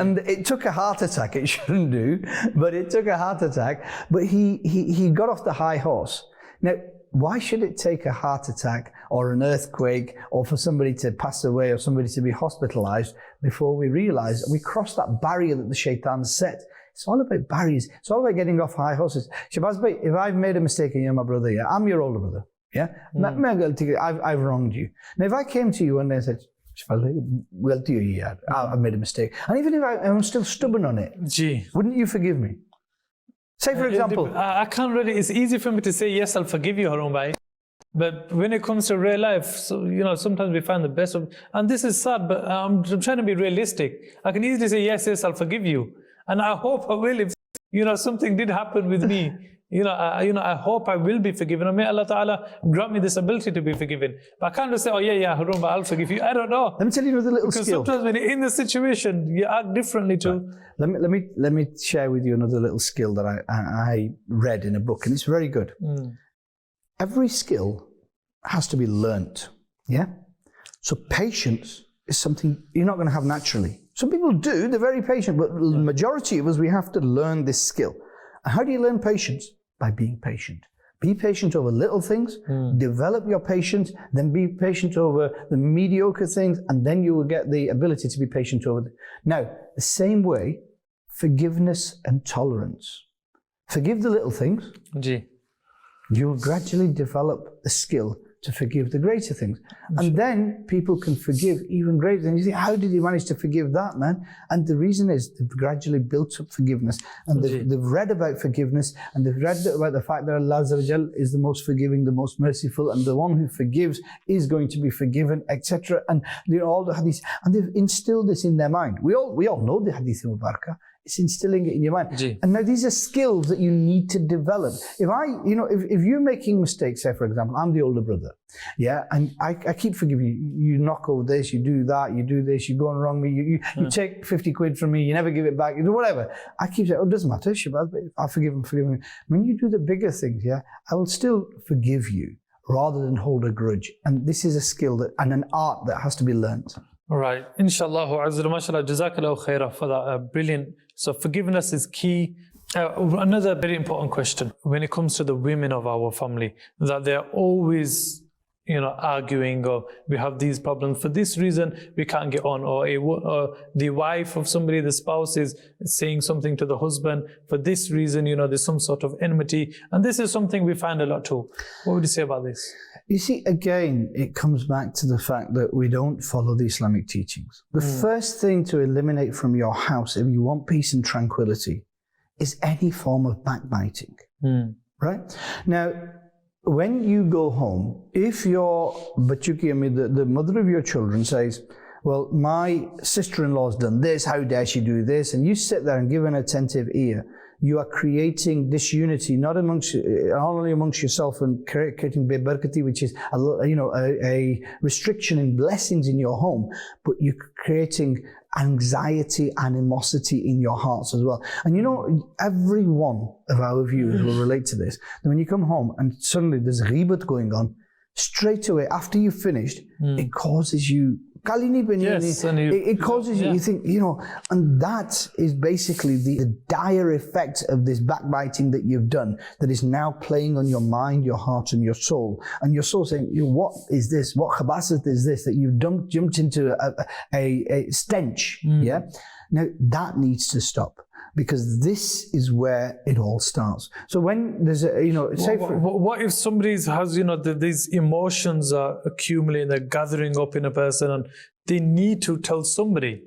And it took a heart attack. It shouldn't do, but it took a heart attack. But he got off the high horse. Now, why should it take a heart attack or an earthquake or for somebody to pass away or somebody to be hospitalized before we realize we cross that barrier that the shaitan set? It's all about barriers. It's all about getting off high horses. Shabazz bhai, if I've made a mistake and you're my brother, yeah, I'm your older brother, yeah? I've wronged you. Now, if I came to you and I said, well, do you? Yeah, I've made a mistake. And even if I'm still stubborn on it, wouldn't you forgive me? Say, for example, I can't really. It's easy for me to say yes, I'll forgive you, Harun bhai. But when it comes to real life, sometimes we find the best of. And this is sad, but I'm trying to be realistic. I can easily say yes, I'll forgive you, and I hope I will. If something did happen with me. I hope I will be forgiven. And may Allah Ta'ala grant me this ability to be forgiven. But I can't just say, oh yeah, Harun, I'll forgive you. I don't know. Let me tell you another little because skill. Sometimes when you're in the situation, you act differently too. Right. Let me share with you another little skill that I read in a book, and it's very good. Every skill has to be learnt. Yeah? So patience is something you're not going to have naturally. Some people do, they're very patient, but the majority of us, we have to learn this skill. And how do you learn patience? By being patient. Be patient over little things, develop your patience, then be patient over the mediocre things, and then you will get the ability to be patient over them. Now, the same way, forgiveness and tolerance. Forgive the little things. You will gradually develop the skill to forgive the greater things. And then people can forgive even greater things. You think, how did he manage to forgive that, man? And the reason is they've gradually built up forgiveness. And they've read about forgiveness, and they've read about the fact that Allah is the most forgiving, the most merciful, and the one who forgives is going to be forgiven, etc. And all the hadiths. And they've instilled this in their mind. We all know the hadith of Mubarakah. It's instilling it in your mind. And now these are skills that you need to develop. If you're making mistakes, say for example, I'm the older brother, yeah, and I keep forgiving you. You knock over this, you do that, you do this, you go and wrong me, you take 50 quid from me, you never give it back, you do whatever. I keep saying, it doesn't matter, Shabazz, I'll forgive him. When you do the bigger things, yeah, I will still forgive you rather than hold a grudge. And this is a skill and an art that has to be learned. Right. Inshallah, mashallah, jazakallahu khairah for that. Brilliant. So forgiveness is key. Another very important question when it comes to the women of our family, that they're always, arguing, or we have these problems for this reason, we can't get on, or the wife of somebody, the spouse is saying something to the husband for this reason, there's some sort of enmity. And this is something we find a lot too. What would you say about this? You see, again, it comes back to the fact that we don't follow the Islamic teachings. The first thing to eliminate from your house, if you want peace and tranquility, is any form of backbiting. Right? Now, when you go home, if your the mother of your children says, well, my sister-in-law's done this, how dare she do this? And you sit there and give an attentive ear. You are creating disunity, not only amongst yourself and creating bebarkati, which is a restriction in blessings in your home, but you're creating anxiety, animosity in your hearts as well. And every one of our viewers will relate to this. That when you come home and suddenly there's ghibat going on, straight away after you've finished, it causes you Kali nahi pehni Yes, nahi. and It causes you, you think, and that is basically the dire effect of this backbiting that you've done, that is now playing on your mind, your heart, and your soul. And your soul saying, what is this? What khabasat is this? That you've jumped into a stench. Yeah. Now that needs to stop. Because this is where it all starts. So when there's say what if somebody has, these emotions are accumulating, they're gathering up in a person, and they need to tell somebody.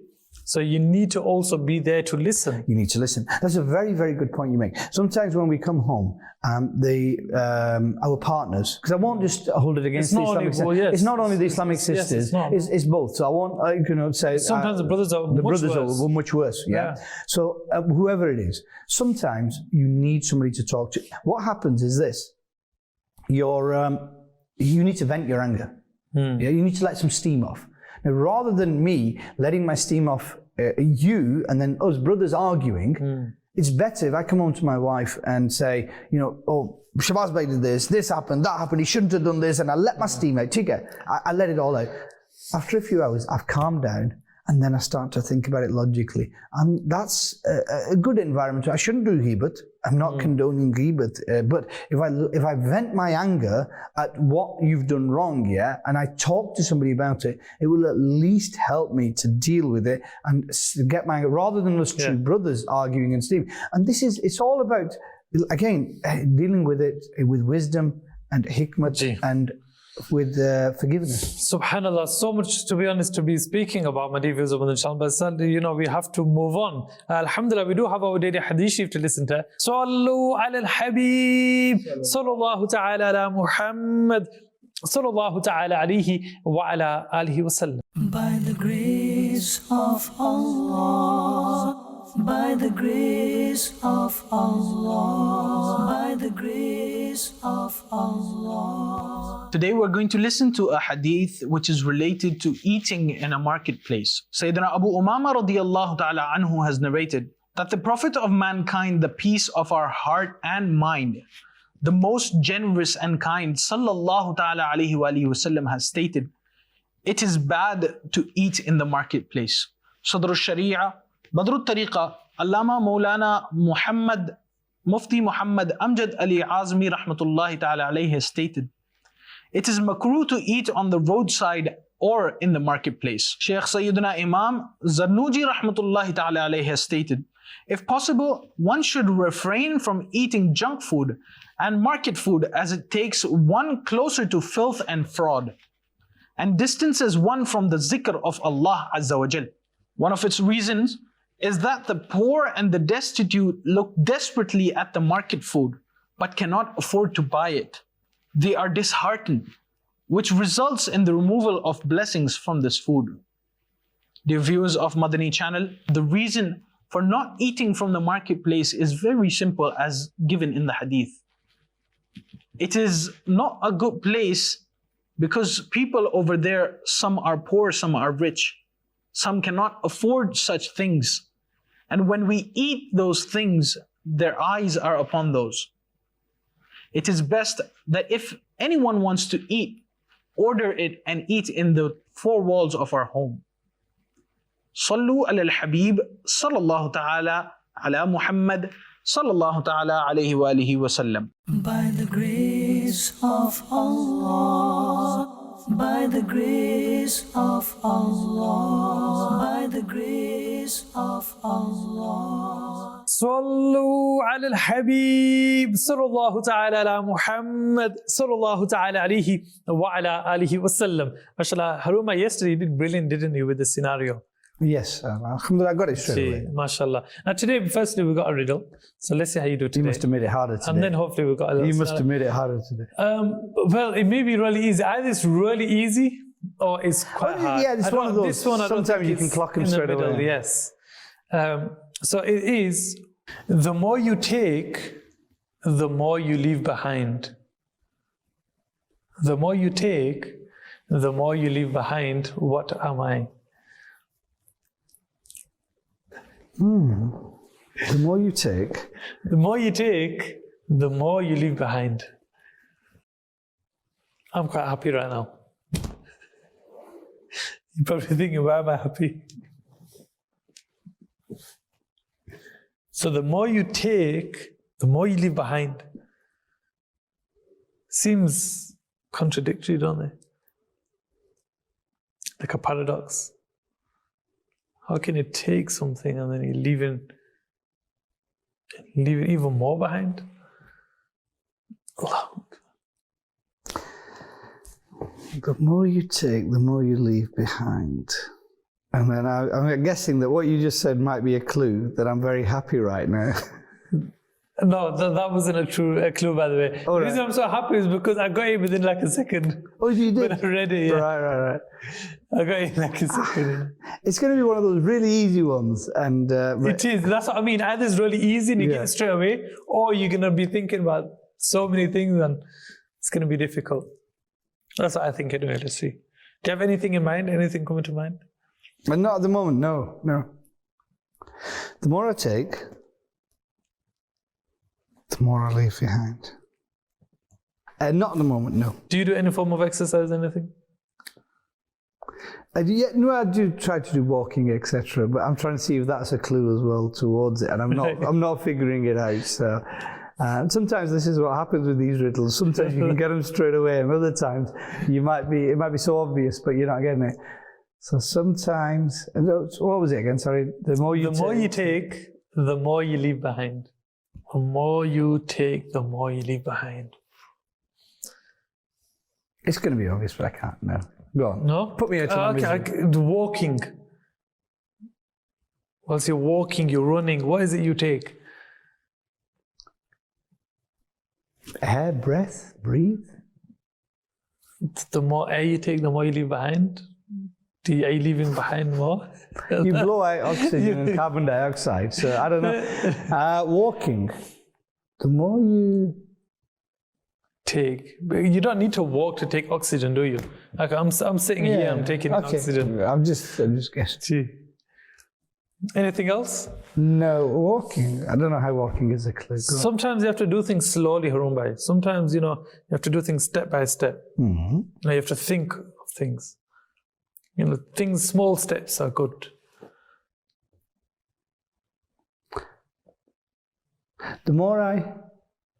So you need to also be there to listen. You need to listen. That's a very, very good point you make. Sometimes when we come home, our partners, because I won't just hold it against the Islamic sisters. Yes. It's not only the Islamic sisters. It's both. So I won't say sometimes the brothers are much worse. Yeah. So whoever it is, sometimes you need somebody to talk to. What happens is this: you need to vent your anger. Yeah, you need to let some steam off. Now, rather than me letting my steam off you and then us brothers arguing, it's better if I come home to my wife and say, oh, Shabazz Bhai did this happened, that happened, he shouldn't have done this, and I let my steam out. I let it all out. After a few hours, I've calmed down, and then I start to think about it logically. And that's a good environment. I shouldn't do ghibat. I'm not condoning ghibat. But if I vent my anger at what you've done wrong, and I talk to somebody about it, it will at least help me to deal with it and get my anger, rather than us two brothers arguing and steam. And it's all about, again, dealing with it with wisdom and hikmat and with forgiveness. Subhanallah, so much, to be honest, to be speaking about, my dear viewers of Madani Channel, but we have to move on. Alhamdulillah, we do have our daily hadith shift to listen to. Sallu ala al-Habib, sallallahu ta'ala ala Muhammad, sallallahu ta'ala alayhi wa ala alihi wa sallam. By the grace of Allah, by the grace of Allah, by the grace of Allah. Today we're going to listen to a hadith which is related to eating in a marketplace. Sayyidina Abu Umama radiyallahu ta'ala anhu has narrated that the Prophet of mankind, the peace of our heart and mind, the most generous and kind, sallallahu ta'ala alayhi wa alihi wasallam, has stated, it is bad to eat in the marketplace. Sadr al-Sharia, Badr al-Tariqa, Allama Maulana Muhammad, Mufti Muhammad Amjad Ali Azmi rahmatullahi ta'ala alayhi has stated, it is makruh to eat on the roadside or in the marketplace. Shaykh Sayyidina Imam Zarnuji rahmatullahi ta'ala alayhi has stated, if possible, one should refrain from eating junk food and market food, as it takes one closer to filth and fraud and distances one from the zikr of Allah Azza wa Jal. One of its reasons is that the poor and the destitute look desperately at the market food but cannot afford to buy it. They are disheartened, which results in the removal of blessings from this food. Dear viewers of Madani Channel, the reason for not eating from the marketplace is very simple, as given in the hadith. It is not a good place because people over there, some are poor, some are rich. Some cannot afford such things. And when we eat those things, their eyes are upon those. It is best that if anyone wants to eat, order it and eat in the four walls of our home. Sallu ala al-Habib, sallallahu ta'ala ala Muhammad, sallallahu ta'ala alayhi wa alihi wa sallam. By the grace of Allah, by the grace of Allah, by the grace of Allah. Sallu ala al-Habib, sallallahu ta'ala ala Muhammad, sallallahu ta'ala alayhi wa ala alihi wa sallam. MashaAllah, Haruma, yesterday you did brilliant, didn't you, with the scenario? Yes, alhamdulillah, I got it straight away. MashaAllah. Now today, firstly, we got a riddle. So let's see how you do today. You must have made it harder today. And then hopefully we got a little You must have made it harder today. Well, it may be really easy. Either it's really easy or it's quite hard. Yeah, it's one of those. This one, sometimes you can clock them straight away. Yes. So it is, the more you take, the more you leave behind. The more you take, the more you leave behind. What am I? The more you take, the more you take, the more you leave behind. I'm quite happy right now. You're probably thinking, why am I happy? So the more you take, the more you leave behind. Seems contradictory, don't they? Like a paradox. How can you take something and then you leave it even more behind? Allah. The more you take, the more you leave behind. And then I'm guessing that what you just said might be a clue that I'm very happy right now. No, that wasn't a clue, by the way. Oh, the reason I'm so happy is because I got it within like a second. Oh, you did? When I read it, yeah. Right. I got it in like a second. It's going to be one of those really easy ones. And It is. That's what I mean. Either it's really easy and you get it straight away, or you're going to be thinking about so many things and it's going to be difficult. That's what I think anyway. Let's see. Do you have anything in mind? Anything coming to mind? But not at the moment, no. The more I take, the more I leave behind. Not at the moment, no. Do you do any form of exercise, anything? I do try to do walking, etc. But I'm trying to see if that's a clue as well towards it, and I'm not figuring it out. So sometimes this is what happens with these riddles. Sometimes you can get them straight away, and other times it might be so obvious, but you're not getting it. So sometimes, what was it again? Sorry, the more you take, the more you leave behind. The more you take, the more you leave behind. It's going to be obvious, but I can't. No, go on. No, put me out of my misery. Walking. Whilst you're walking, you're running. What is it you take? Air, breath, breathe. The more air you take, the more you leave behind. Are you leaving behind more? You blow out oxygen and carbon dioxide, so I don't know. Walking. The more you take, but you don't need to walk to take oxygen, do you? Like I'm sitting here, I'm taking oxygen. I'm just guessing. Gee. Anything else? No, walking. I don't know how walking is a clue. Sometimes you have to do things slowly, Harun Bhai. Sometimes, you have to do things step by step. Mm-hmm. You have to think of things. Small steps are good. The more I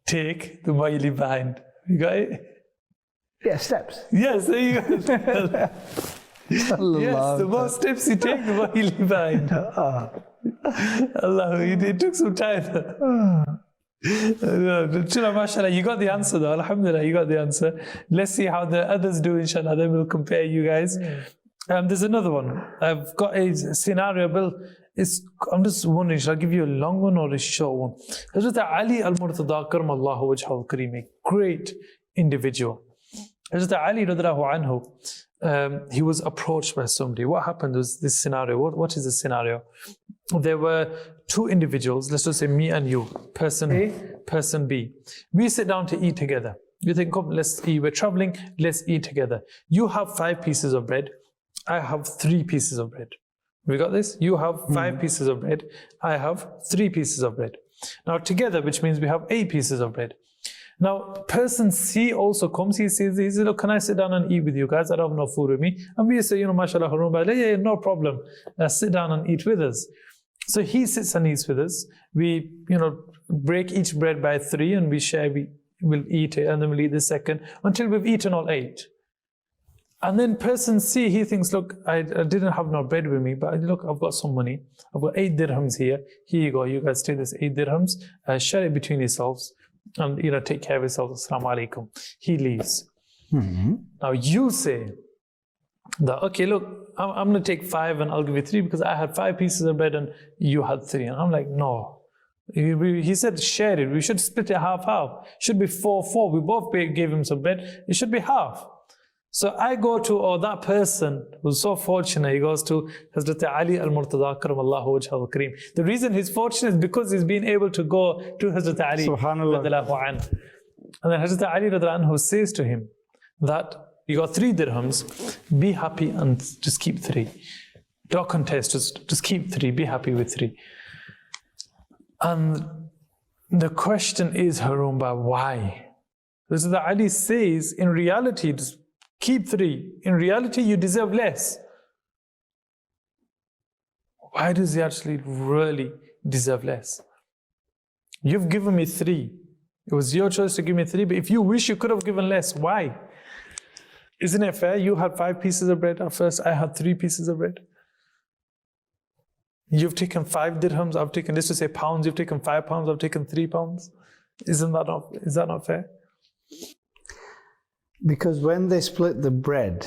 take, the more you leave behind. You got it? Yeah, steps. Yes, there you go. Yes, the more steps you take, the more you leave behind. Allah, it took some time. MashaAllah, you got the answer though. Alhamdulillah, you got the answer. Let's see how the others do, inshallah. Then we'll compare you guys. There's another one. I've got a scenario, Bill. I'm just wondering, should I give you a long one or a short one? Hazrat Ali al-Murtada karramallahu wajhahu al-kareem, a great individual. Hazrat Ali radiallahu anhu, he was approached by somebody. What happened was this scenario. What is the scenario? There were two individuals, let's just say me and you, person A, person B. We sit down to eat together. You think, come, let's eat. We're traveling, let's eat together. You have 5 pieces of bread. I have 3 pieces of bread. We got this? You have 5 pieces of bread. I have 3 pieces of bread. Now together, which means we have 8 pieces of bread. Now, person C also comes, he says, look, can I sit down and eat with you guys? I don't have no food with me. And we say, mashallah, Harun Bhai, yeah, no problem. Sit down and eat with us. So he sits and eats with us. We, break each bread by 3 and we share, we'll eat it and then we'll eat the second until we've eaten all 8. And then person C, he thinks, look, I didn't have no bread with me, but look, I've got some money. I've got 8 dirhams here. Here you go. You guys take this 8 dirhams, share it between yourselves and, take care of yourselves. Assalamu alaikum. He leaves. Mm-hmm. Now you say that, okay, look, I'm going to take 5 and I'll give you 3 because I had 5 pieces of bread and you had 3. And I'm like, no. He said, share it. We should split it half-half. It should be 4-4. We both gave him some bread. It should be half. So I go to, that person who's so fortunate, he goes to Hazrat Ali al-Murtada karramallahu wajhahu al-kareem. The reason he's fortunate is because he's been able to go to Hazrat Ali radiallahu anhu. And then Hazrat Ali radiallahu anhu says to him that you got 3 dirhams, be happy and just keep 3. Don't contest, just keep 3, be happy with 3. And the question is, Harun Bhai, why? Hazrat Ali says, in reality, just keep 3. In reality, you deserve less. why does he actually really deserve less? You've given me 3. It was your choice to give me 3, but if you wish, you could have given less. Why? Isn't it fair? You had 5 pieces of bread at first, I had 3 pieces of bread. You've taken 5 dirhams, I've taken, let's just say pounds, you've taken 5 pounds, I've taken 3 pounds. Is that not fair? Because when they split the bread,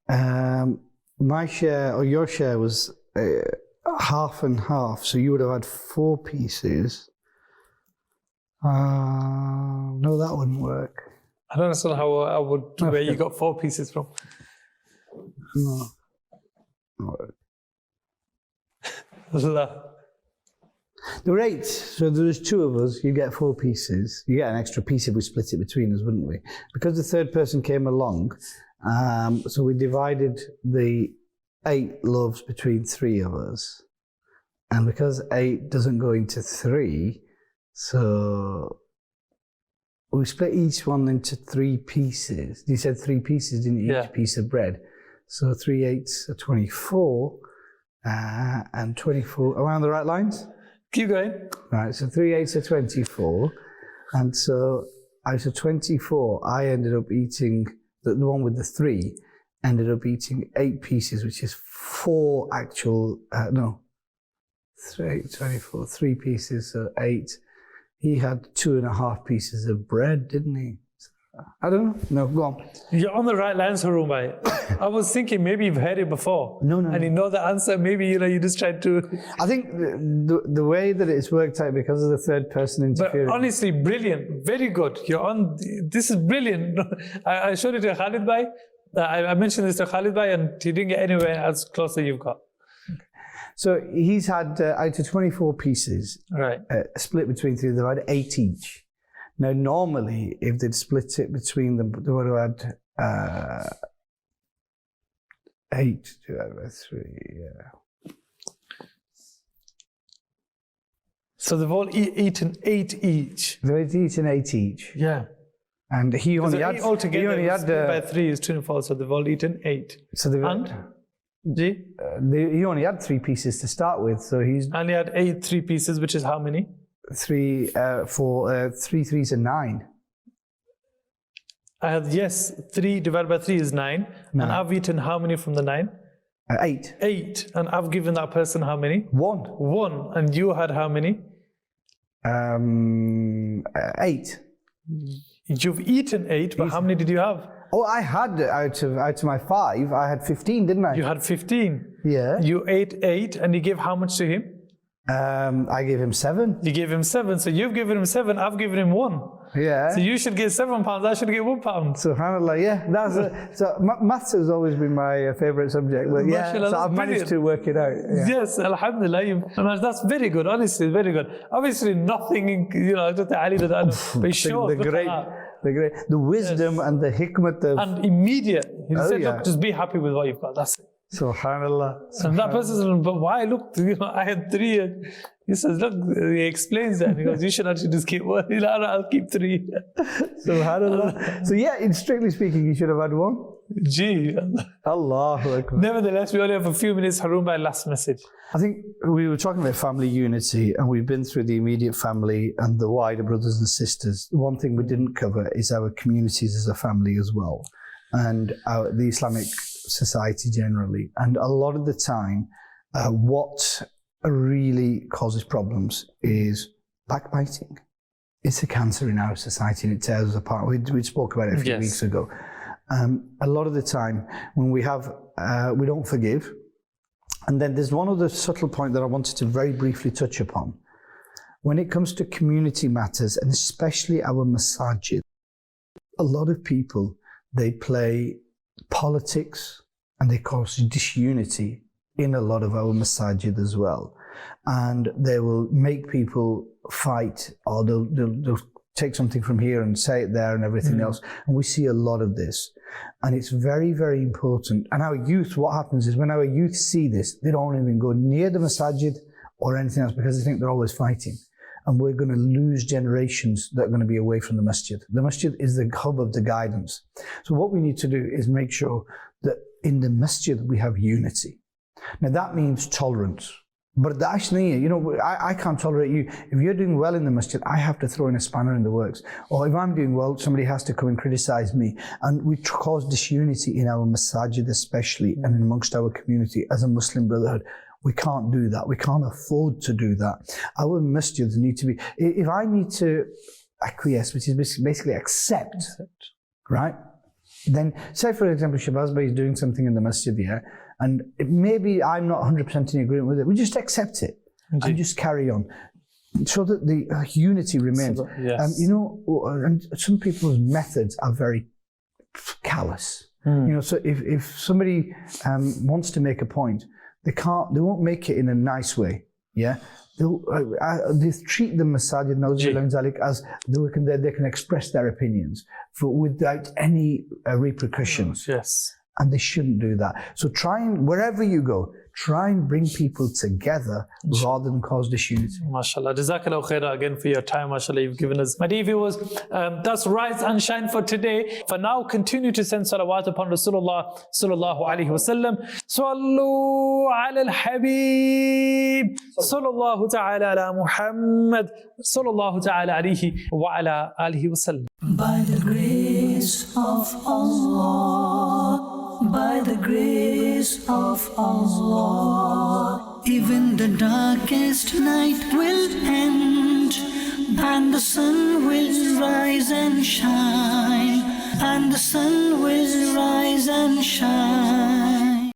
my share or your share was half and half, so you would have had 4 pieces. No, that wouldn't work. I don't understand where you got 4 pieces from. No. Allah. There were 8, so there was 2 of us, you get 4 pieces. You get an extra piece if we split it between us, wouldn't we? Because the third person came along, so we divided the 8 loaves between 3 of us. And because 8 doesn't go into 3, so we split each one into 3 pieces. You said 3 pieces, didn't you? Each piece of bread. So 3 8s are 24, and 24, around the right lines? Keep going. Right, so 3 8s are 24, and so out of 24, I ended up eating, the one with the 3, ended up eating 8 pieces, which is 4 actual, 3 8, 24, 3 pieces, so 8. He had 2.5 pieces of bread, didn't he? I don't know. No, go on. You're on the right lines, Haroon bhai. I was thinking maybe you've heard it before. No. And you know the answer. Maybe you just tried to. I think the way that it's worked out because of the third person interfering. But honestly, brilliant. Very good. You're on. This is brilliant. I showed it to Khalid bhai. I mentioned this to Khalid bhai, and he didn't get anywhere as close as you've got. So he's had out of 24 pieces, right, split between 3. They've had 8 each. Now, normally, if they'd split it between them, they would have had 8 divided by 3. Yeah. So they've all eaten 8 each. They've eaten 8 each. Yeah. And he only had altogether. He only had by 3 is 24, so they've all eaten 8. So they've he only had 3 pieces to start with, so he's only had 3 pieces, which is how many? 3 3s are 9. I had 3 divided by 3 is 9, and I've eaten how many from the 9? 8. 8, and I've given that person how many? 1, and you had how many? 8. You've eaten 8, but how many did you have? Oh, I had out of my 5, I had 15, didn't I? You had 15. Yeah. You ate 8, and you gave how much to him? I gave him 7. You gave him 7, so you've given him 7. I've given him 1. Yeah. So you should get 7 pounds. I should get 1 pound. SubhanAllah, yeah. So maths has always been my favourite subject, but yeah. So I've managed to work it out. Yeah. Yes, Alhamdulillah. That's very good. Honestly, very good. Obviously, nothing. Just Ali did that. But sure, the wisdom and the hikmat of and immediate. He said, look, just be happy with what you've got. That's it. SubhanAllah. And that person says, but why? Look, I had 3. And he says, look, he explains that. He goes, you should actually just keep 1. I'll keep 3. SubhanAllah. So yeah, strictly speaking, you should have had 1. Gee. Allahu Akbar. Nevertheless, we only have a few minutes. Haroon bhai, last message. I think we were talking about family unity, and we've been through the immediate family and the wider brothers and sisters. One thing we didn't cover is our communities as a family as well, and the Islamic society generally. And a lot of the time, what really causes problems is backbiting. It's a cancer in our society, and it tears us apart. We spoke about it a few weeks ago. A lot of the time when we don't forgive. And then there's one other subtle point that I wanted to very briefly touch upon. When it comes to community matters, and especially our masajid, a lot of people, they play politics and they cause disunity in a lot of our masajid as well. And they will make people fight, or they'll take something from here and say it there and everything else. And we see a lot of this. And it's very, very important. And our youth, what happens is when our youth see this, they don't even go near the masajid or anything else because they think they're always fighting. And we're going to lose generations that are going to be away from the masjid. The masjid is the hub of the guidance. So what we need to do is make sure that in the masjid we have unity. Now that means tolerance. Bardash nahi hai. You know, I can't tolerate you. If you're doing well in the masjid, I have to throw in a spanner in the works. Or if I'm doing well, somebody has to come and criticize me. And we cause disunity in our masajid especially and amongst our community as a Muslim brotherhood. We can't do that. We can't afford to do that. Our masjids need to be, if I need to acquiesce, which is basically accept. Right? Then, say for example, Shabazz Bhai is doing something in the masjid here, and maybe I'm not 100% in agreement with it. We just accept it and just carry on, so that the unity remains. You know, and some people's methods are very callous. You know, so if somebody wants to make a point, they won't make it in a nice way. Yeah. They treat the masajid as they can express their opinions without any repercussions. Yes. And they shouldn't do that. So wherever you go, try and bring people together rather than cause disunity. MashaAllah. Jazakallah khairah again for your time, MashaAllah, you've given us. My dear viewers, that's Rise and Shine for today. For now, continue to send salawat upon Rasulullah sallallahu alayhi wa sallam. Sallu ala al-habib. Sallallahu ta'ala ala Muhammad. Sallallahu ta'ala alayhi wa ala alihi wa sallam. By the grace of Allah, by the grace of Allah, even the darkest night will end, and the sun will rise and shine, and the sun will rise and shine.